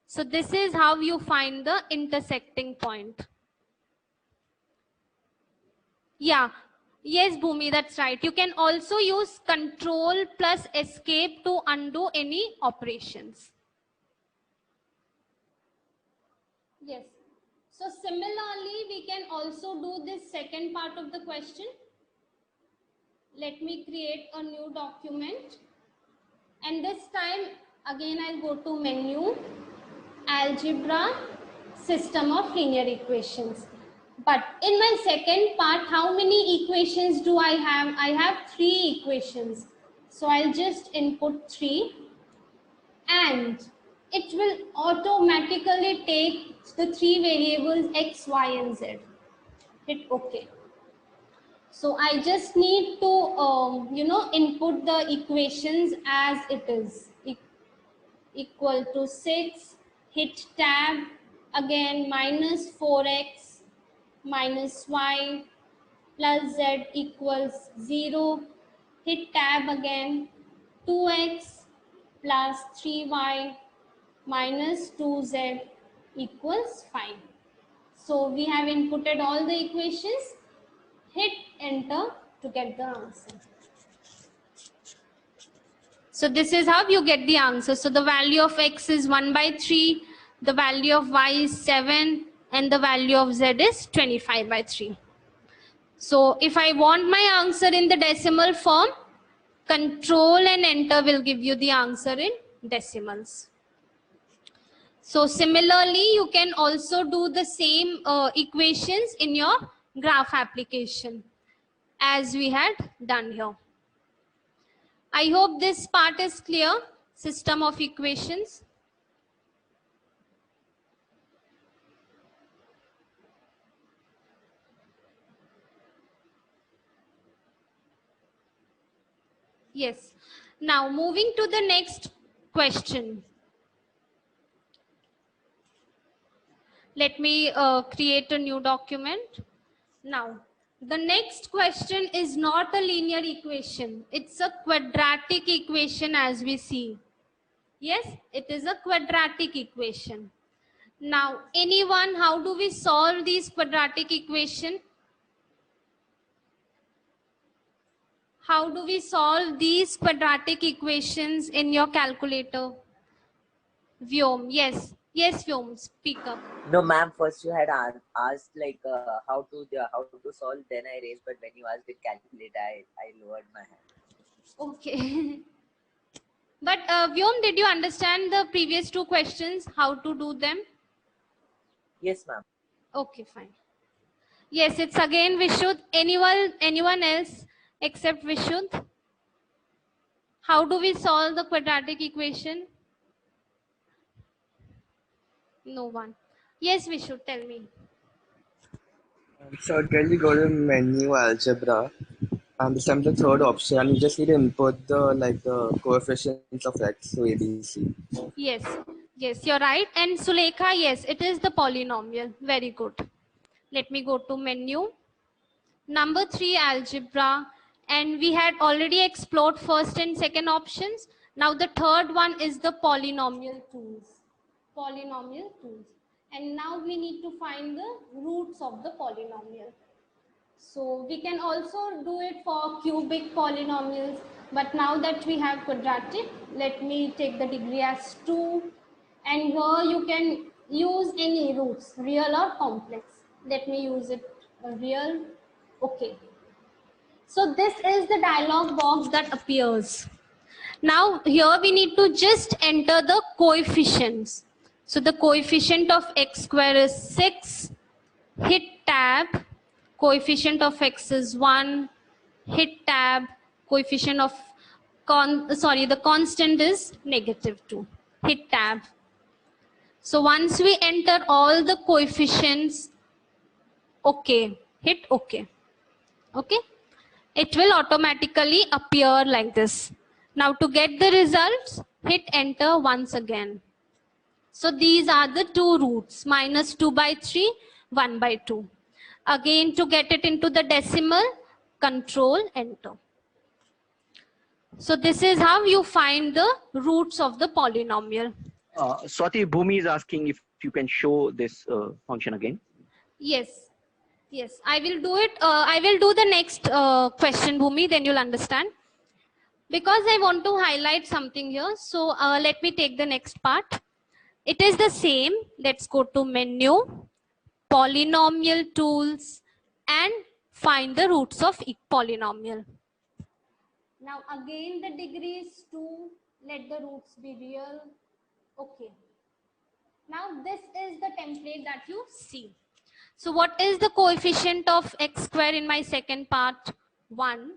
So this is how you find the intersecting point. Yeah, Yes, Bhumi, that's right. You can also use control plus escape to undo any operations. Yes. So similarly, we can also do this second part of the question. Let me create a new document. And this time, again, I'll go to menu, algebra, system of linear equations. But in my second part, how many equations do I have? I have 3 equations. So I'll just input 3 and it will automatically take the 3 variables x, y and z. Hit OK. So I just need to, input the equations as it is. Equal to 6, hit tab, again minus 4x minus y plus z equals 0, hit tab again, 2x plus 3y minus 2z equals 5. So we have inputted all the equations, hit enter to get the answer. So this is how you get the answer. So the value of x is 1 by 3, the value of y is 7, and the value of z is 25 by 3. So if I want my answer in the decimal form, control and enter will give you the answer in decimals. So similarly, you can also do the same equations in your graph application as we had done here. I hope this part is clear. System of equations. Yes. Now moving to the next question. Let me create a new document. Now, the next question is not a linear equation. It's a quadratic equation as we see. Yes, it is a quadratic equation. Now, anyone, how do we solve these quadratic equation? How do we solve these quadratic equations in your calculator? Vyom, yes. Yes, Vyom, speak up. No, ma'am. First you had asked like how to solve. Then I raised, but when you asked it calculate, I lowered my hand. Okay. But Vyom, did you understand the previous 2 questions? How to do them? Yes, ma'am. Okay, fine. Yes, it's again Vishuddh. Anyone else except Vishuddh? How do we solve the quadratic equation? No one. Yes, Vishuddh, tell me. So again, we go to menu algebra, and this time the third option, and you just need to input the coefficients of x, so ABC. Yes, yes, you're right. And Sulekha, yes, it is the polynomial. Very good. Let me go to menu. Number 3, algebra. And we had already explored first and second options. Now the third one is the polynomial tools. Polynomial tools. And now we need to find the roots of the polynomial. So we can also do it for cubic polynomials. But now that we have quadratic, let me take the degree as 2. And here you can use any roots, real or complex. Let me use it real. Okay. So this is the dialog box that appears. Now here we need to just enter the coefficients. So the coefficient of x square is 6. Hit tab. Coefficient of x is 1. Hit tab. Coefficient of the constant is -2. Hit tab. So once we enter all the coefficients, okay, hit OK. Okay, it will automatically appear like this. Now to get the results, hit enter once again. So these are the 2 roots, -2 by 3, 1 by 2. Again, to get it into the decimal, control enter. So this is how you find the roots of the polynomial. Swati, Bhumi is asking if you can show this function again. Yes. Yes, I will do it. I will do the next question, Bhumi, then you'll understand. Because I want to highlight something here. So let me take the next part. It is the same. Let's go to menu, polynomial tools, and find the roots of polynomial. Now again the degree is 2. Let the roots be real. Okay. Now this is the template that you see. So what is the coefficient of x square in my second part? 1.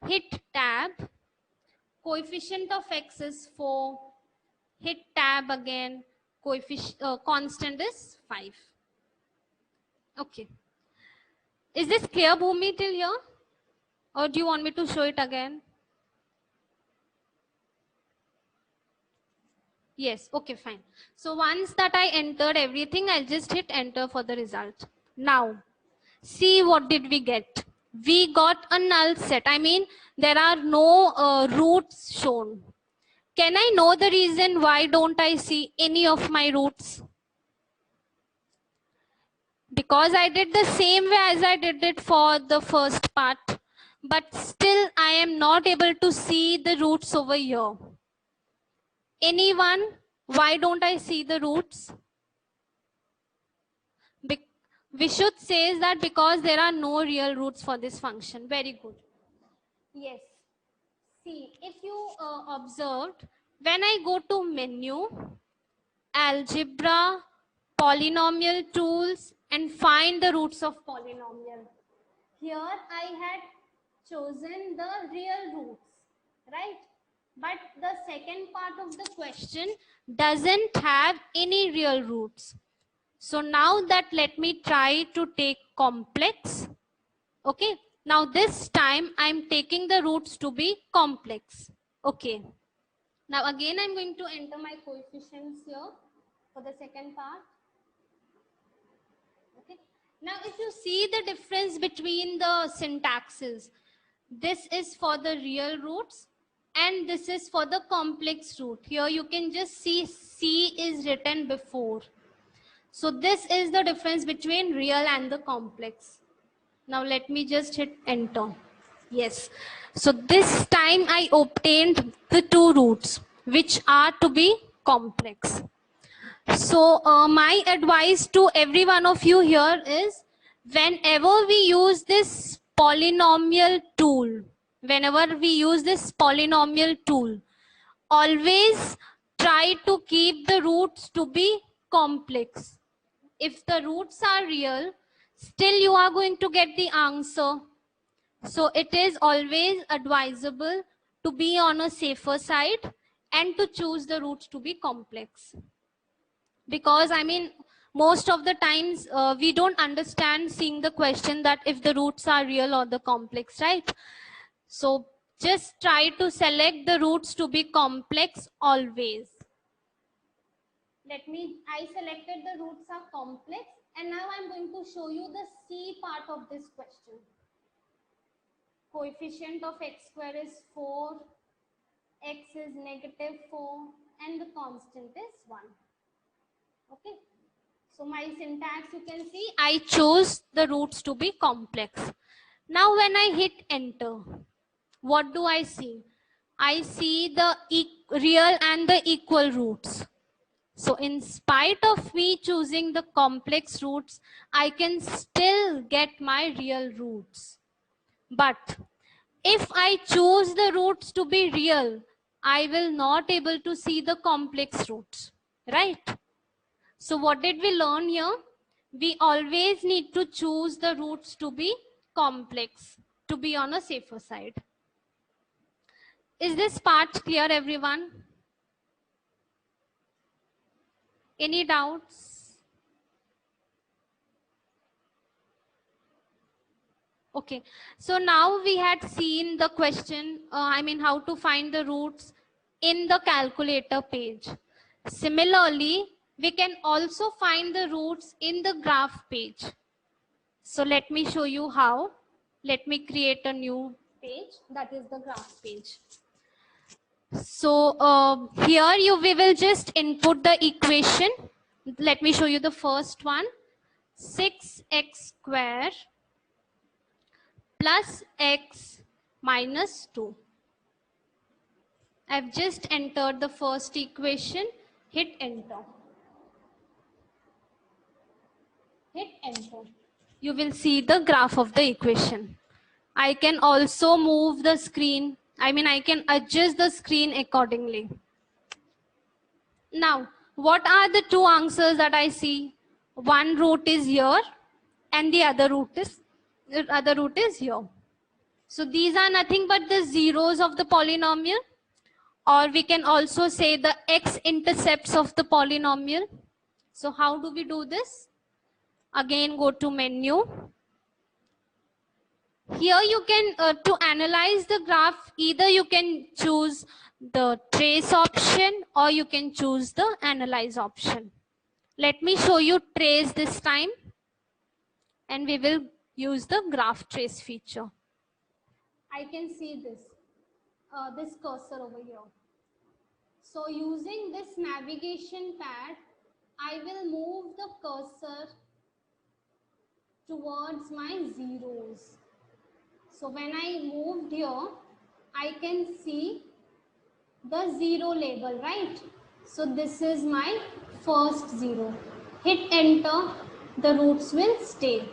Hit tab. Coefficient of x is 4. Hit tab again. Constant is 5. Okay. Is this clear, Bhumi, till here? Or do you want me to show it again? Yes, okay, fine. So once that I entered everything, I'll just hit enter for the result. Now, see what did we get? We got a null set. I mean, there are no roots shown. Can I know the reason why don't I see any of my roots? Because I did the same way as I did it for the first part, but still I am not able to see the roots over here. Anyone? Why don't I see the roots? Vishuddh says that because there are no real roots for this function. Very good. Yes. See, if you observed, when I go to menu, algebra, polynomial tools, and find the roots of polynomial. Here I had chosen the real roots, right? But the second part of the question doesn't have any real roots. So now that let me try to take complex. Okay. Now this time I'm taking the roots to be complex. Okay. Now again I'm going to enter my coefficients here for the second part. Okay. Now if you see the difference between the syntaxes, this is for the real roots and this is for the complex root. Here you can just see C is written before. So this is the difference between real and the complex. Now let me just hit enter. Yes. So this time I obtained the two roots which are to be complex. So my advice to every one of you here is whenever we use this polynomial tool, always try to keep the roots to be complex. If the roots are real, still you are going to get the answer. So it is always advisable to be on a safer side and to choose the roots to be complex. Because I mean, most of the times we don't understand seeing the question that if the roots are real or the complex, right? So just try to select the roots to be complex always. I selected the roots are complex and now I'm going to show you the C part of this question. Coefficient of x square is 4, x is -4 and the constant is 1. Okay. So my syntax you can see I chose the roots to be complex. Now when I hit enter, what do I see? I see the real and the equal roots. So in spite of me choosing the complex roots, I can still get my real roots. But if I choose the roots to be real, I will not able to see the complex roots, right? So what did we learn here? We always need to choose the roots to be complex, to be on a safer side. Is this part clear, everyone? Any doubts? Okay, so now we had seen the question, how to find the roots in the calculator page. Similarly, we can also find the roots in the graph page. So let me show you how. Let me create a new page, that is the graph page. So here we will just input the equation. Let me show you the first one. 6x square plus x minus 2. I've just entered the first equation. Hit enter. Hit enter. You will see the graph of the equation. I can also move the screen. I can adjust the screen accordingly. Now, what are the two answers that I see? One root is here and the other root is here. So these are nothing but the zeros of the polynomial, or we can also say the x-intercepts of the polynomial. So how do we do this? Again, go to menu. Here you can, to analyze the graph, either you can choose the trace option or you can choose the analyze option. Let me show you trace this time, and we will use the graph trace feature. I can see this cursor over here. So using this navigation pad, I will move the cursor towards my zeros. So when I moved here, I can see the zero label, right? So this is my first zero. Hit enter, the roots will stay.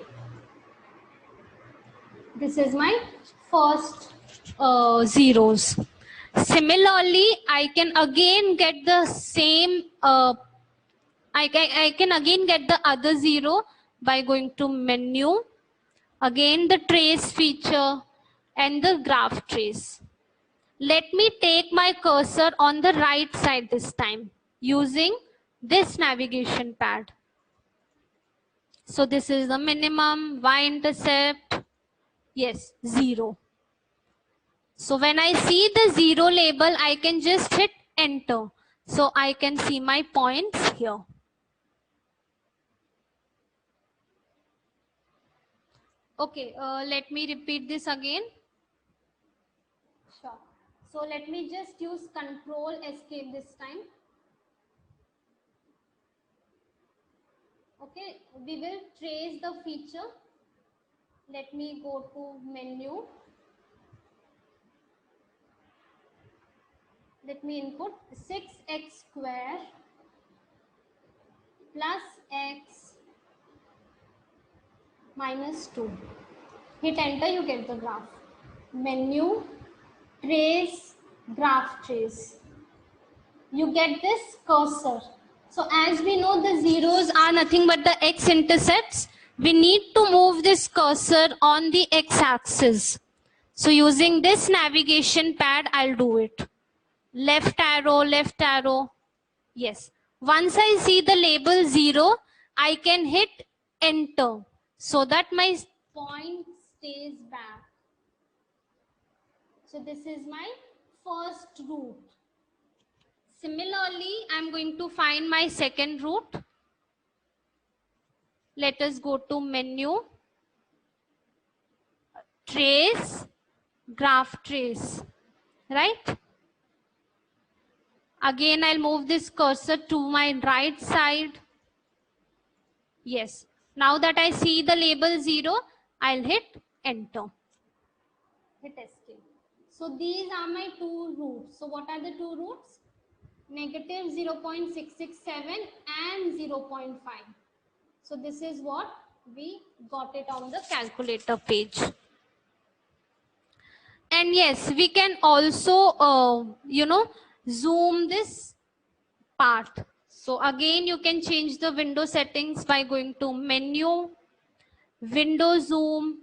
This is my first zeros. Similarly, I can again get the same, I can again get the other zero by going to menu, again the trace feature and the graph trace. Let me take my cursor on the right side this time using this navigation pad. So this is the minimum, y-intercept, yes, 0. So when I see the 0 label, I can just hit enter. So I can see my points here. Okay, let me repeat this again. Sure. So let me just use control escape this time. Okay, we will trace the feature. Let me go to menu. Let me input 6x square plus x minus 2. Hit enter, you get the graph. Menu, trace, graph trace. You get this cursor. So as we know, the zeros are nothing but the x-intercepts. We need to move this cursor on the x-axis. So using this navigation pad, I'll do it. Left arrow. Yes. Once I see the label 0, I can hit enter so that my point stays back. So this is my first root. Similarly, I'm going to find my second root. Let us go to menu, trace, graph trace, right? Again, I'll move this cursor to my right side. Yes. Now that I see the label 0, I'll hit enter. Hit escape. So these are my two roots. So what are the two roots? Negative 0.667 and 0.5. So this is what we got it on the calculator page. And yes, we can also, zoom this part. So again, you can change the window settings by going to menu, window zoom,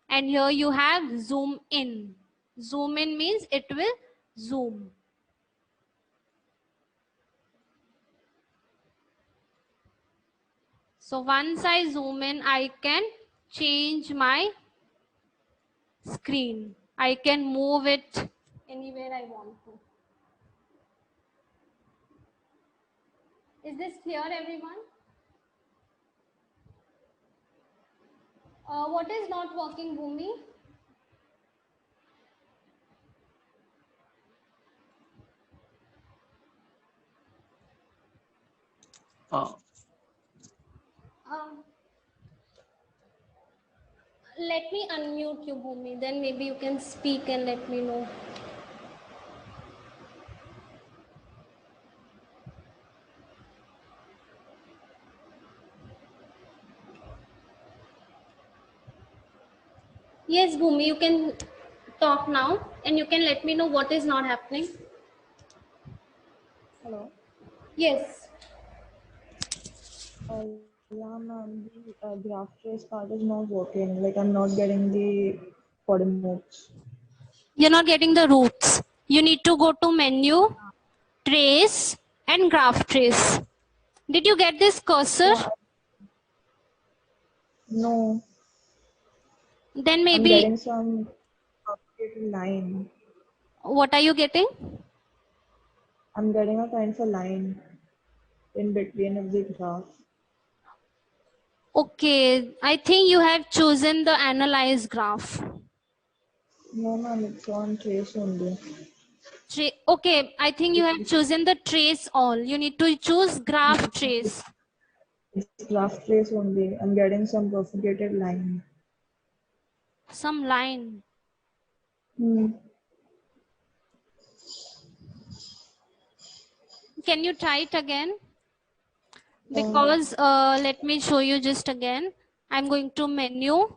and here you have zoom in. Zoom in means it will zoom. So once I zoom in, I can change my screen. I can move it anywhere I want to. Is this clear, everyone? What is not working, Bhumi? Uh, Um, Let me unmute you, Bhumi. Then maybe you can speak and let me know. Yes, Bhumi, you can talk now and you can let me know what is not happening. Hello. Yes. Yeah, ma'am. The graph trace part is not working. Like I'm not getting the coordinates. You're not getting the roots. You need to go to menu, trace, and graph trace. Did you get this cursor? Yeah, no, Then I'm maybe, getting some complicated line. what are you getting? I'm getting a kind of a line in between of the graph. Okay, I think you have chosen the analyze graph. No, ma'am, it's on trace only. Okay, I think you have chosen the trace all. You need to choose graph trace. It's graph trace only. I'm getting some propagated line. Some line. Hmm. Can you try it again? Uh, Because let me show you just again. I'm going to menu,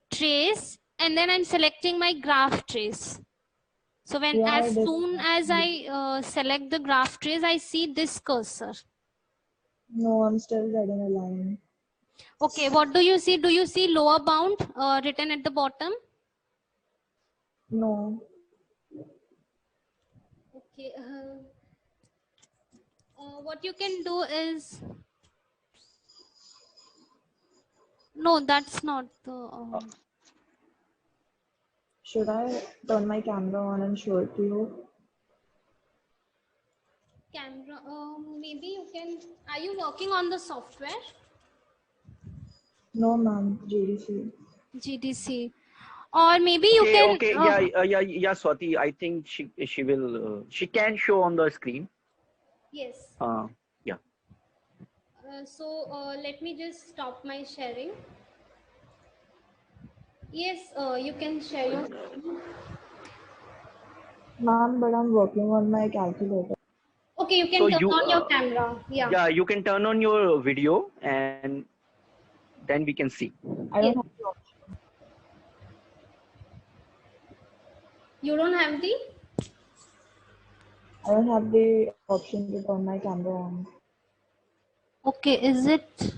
trace, and then I'm selecting my graph trace. So when yeah, as it is. soon as I select the graph trace, I see this cursor. No, I'm still getting a line. Okay, what do you see? Do you see lower bound written at the bottom? No. Okay. What you can do is, no, that's not the Should I turn my camera on and show it to you? camera. Maybe you can. Are you working on the software? No, ma'am, GDC. GDC. Or maybe you can. Okay. Yeah, Swati. I think she will she can show on the screen. Yes. Yeah. Let me just stop my sharing. Yes, you can share your screen. Ma'am, but I'm working on my calculator. Okay, you So can turn on your camera. Yeah. yeah, you can turn on your video and then we can see. I Yes. don't have the option. You don't have the. I don't have the option to turn my camera on. Okay, is it?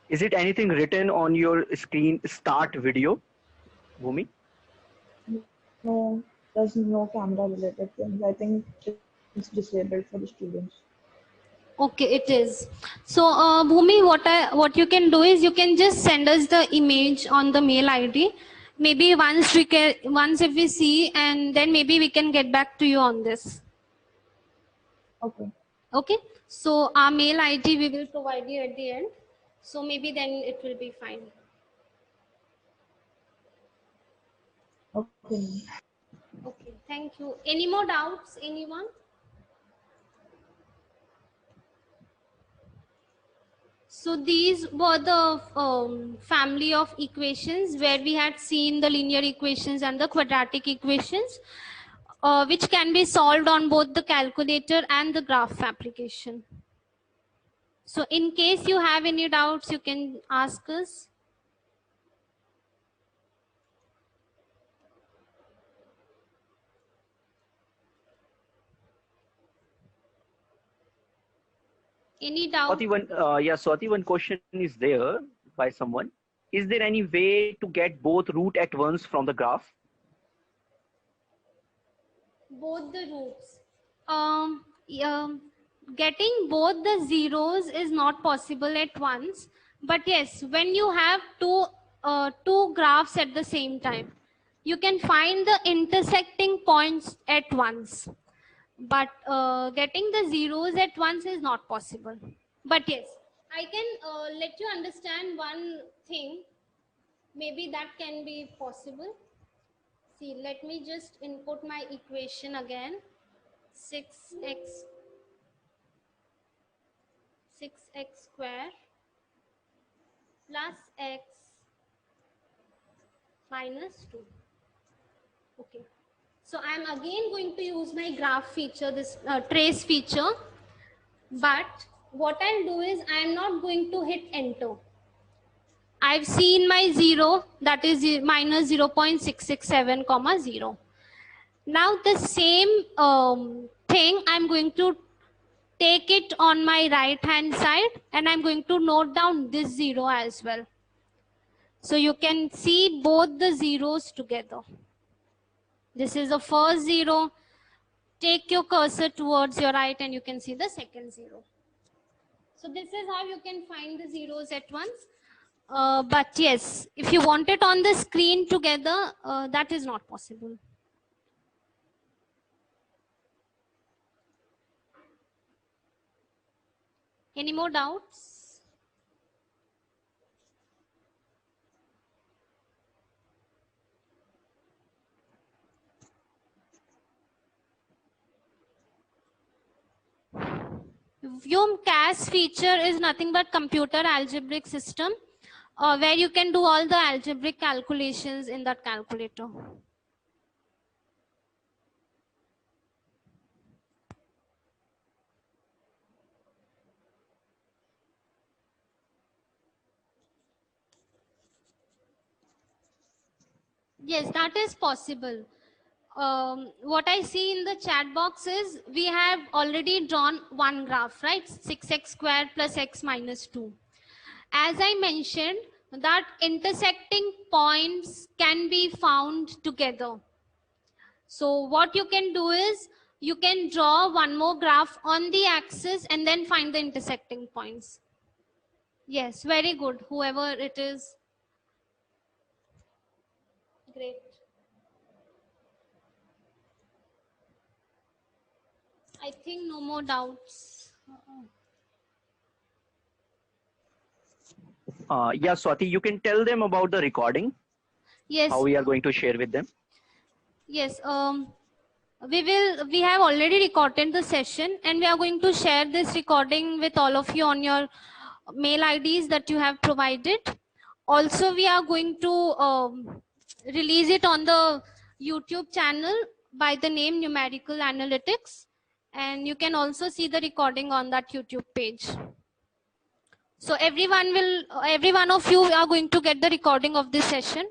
Is it anything written on your screen? Start video, Bhumi. No, there's no camera related things. I think it's disabled for the students. Okay, it is. So, Bhumi, what you can do is you can just send us the image on the mail ID. Maybe once if we see, and then maybe we can get back to you on this. Okay. Okay. So our mail ID we will provide you at the end. So maybe then it will be fine. Okay. Okay. Thank you. Any more doubts? Anyone? So these were the family of equations where we had seen the linear equations and the quadratic equations, which can be solved on both the calculator and the graph application. So in case you have any doubts, you can ask us. Any doubt? Swati, one question is there by someone. Is there any way to get both root at once from the graph? Both the roots. Yeah, getting both the zeros is not possible at once. But yes, when you have two graphs at the same time, you can find the intersecting points at once. But getting the zeros at once is not possible. But yes, I can let you understand one thing. Maybe that can be possible. See, let me just input my equation again. 6x 6x square plus x minus 2. Okay. So I'm again going to use my graph feature, this trace feature. But what I'll do is I'm not going to hit enter. I've seen my 0, that is minus 0.667 comma 0. Now the same thing I'm going to take it on my right hand side, and I'm going to note down this 0 as well. So you can see both the zeros together. This is the first 0. Take your cursor towards your right and you can see the second 0. So this is how you can find the zeros at once. But yes, if you want it on the screen together, that is not possible. Any more doubts? Vume CAS feature is nothing but computer algebraic system where you can do all the algebraic calculations in that calculator. Yes, that is possible. What I see in the chat box is we have already drawn one graph, right? 6x squared plus x minus 2. As I mentioned, that intersecting points can be found together. So what you can do is you can draw one more graph on the axis and then find the intersecting points. Yes, very good. Whoever it is. Great. I think no more doubts. Yeah, Swati, you can tell them about the recording. Yes. How we are going to share with them. Yes. We have already recorded the session and we are going to share this recording with all of you on your mail IDs that you have provided. Also, we are going to release it on the YouTube channel by the name Numerical Analytics. And you can also see the recording on that YouTube page. So every one of you are going to get the recording of this session.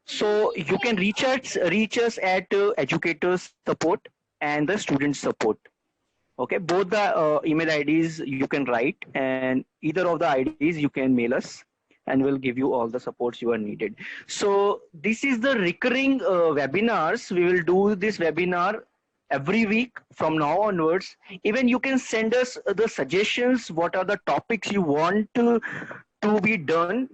So you can reach us at educators support and the student support. Okay, both the email IDs you can write, and either of the IDs you can mail us, and we'll give you all the supports you are needed. So this is the recurring webinars. We will do this webinar every week from now onwards. Even you can send us the suggestions. What are the topics you want to be done?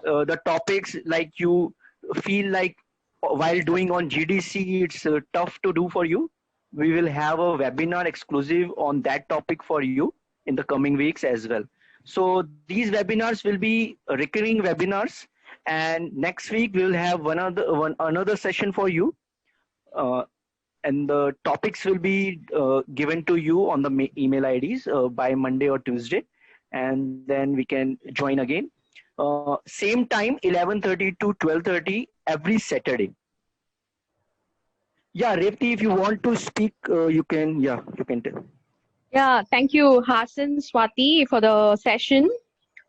The topics like you feel like while doing on GDC, it's tough to do for you. We will have a webinar exclusive on that topic for you in the coming weeks as well. So these webinars will be recurring webinars, and next week we'll have another session for you, and the topics will be given to you on the email IDs by Monday or Tuesday, and then we can join again. Same time, 11:30 to 12:30 every Saturday. Yeah, Revati, if you want to speak, you can. Yeah, you can tell. Yeah, thank you, Hassan, Swati, for the session.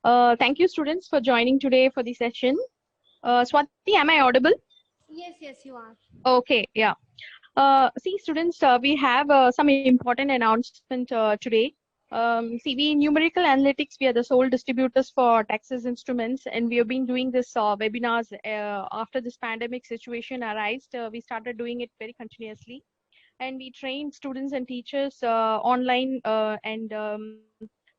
Thank you, students, for joining today for the session. Swati, am I audible? Yes, yes, you are. Okay, yeah. See, students, we have some important announcement today. See, we in Numerical Analytics, we are the sole distributors for Texas Instruments, and we have been doing this webinars after this pandemic situation arose. We started doing it very continuously, and we train students and teachers online, and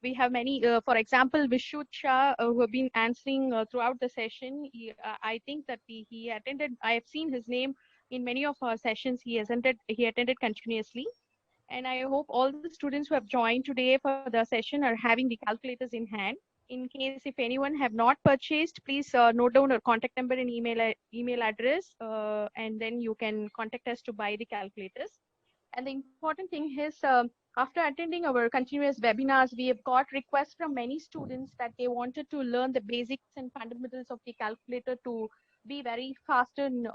we have many, for example, Vishut Shah, who have been answering throughout the session. I think that he attended, I have seen his name in many of our sessions. He attended continuously. And I hope all the students who have joined today for the session are having the calculators in hand. In case if anyone have not purchased, please note down our contact number and email address, and then you can contact us to buy the calculators. And the important thing is After attending our continuous webinars, we have got requests from many students that they wanted to learn the basics and fundamentals of the calculator to be very fast in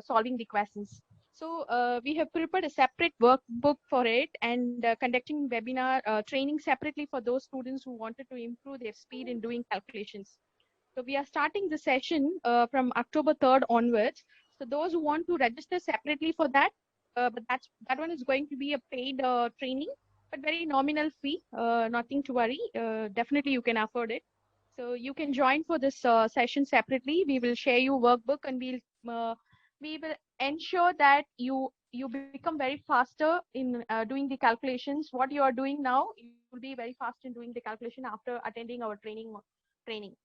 solving the questions. So we have prepared a separate workbook for it and conducting webinar training separately for those students who wanted to improve their speed in doing calculations. So we are starting the session from October 3rd onwards. So those who want to register separately for that, but that one is going to be a paid training, but very nominal fee. Nothing to worry. Definitely you can afford it. So you can join for this session separately. We will share you workbook and we will ensure that you become very faster in doing the calculations. What you are doing now, you will be very fast in doing the calculation after attending our training.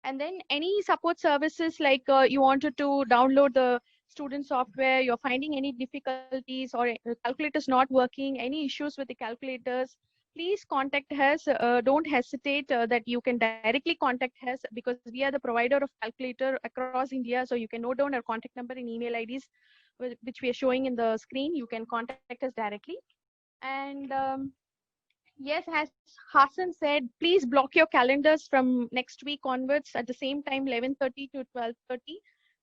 And then any support services like you wanted to download the student software, you're finding any difficulties or calculators not working, any issues with the calculators, please contact us. Don't hesitate that you can directly contact us because we are the provider of calculator across India. So you can note down our contact number and email IDs, which we are showing in the screen. You can contact us directly. And yes, as Hassan said, please block your calendars from next week onwards at the same time, 11:30 to 12:30.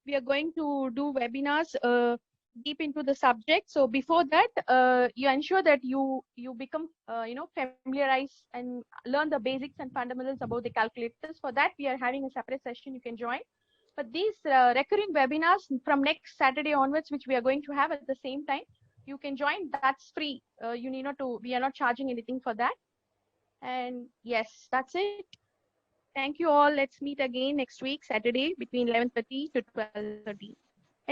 We are going to do webinars deep into the subject. So before that, you ensure that you become familiarized and learn the basics and fundamentals about the calculators. For that, we are having a separate session you can join. But these recurring webinars from next Saturday onwards, which we are going to have at the same time, you can join. That's free. You need not to. We are not charging anything for that. And yes, that's it. Thank you all. Let's meet again next week, Saturday, between 11:30 to 12:30.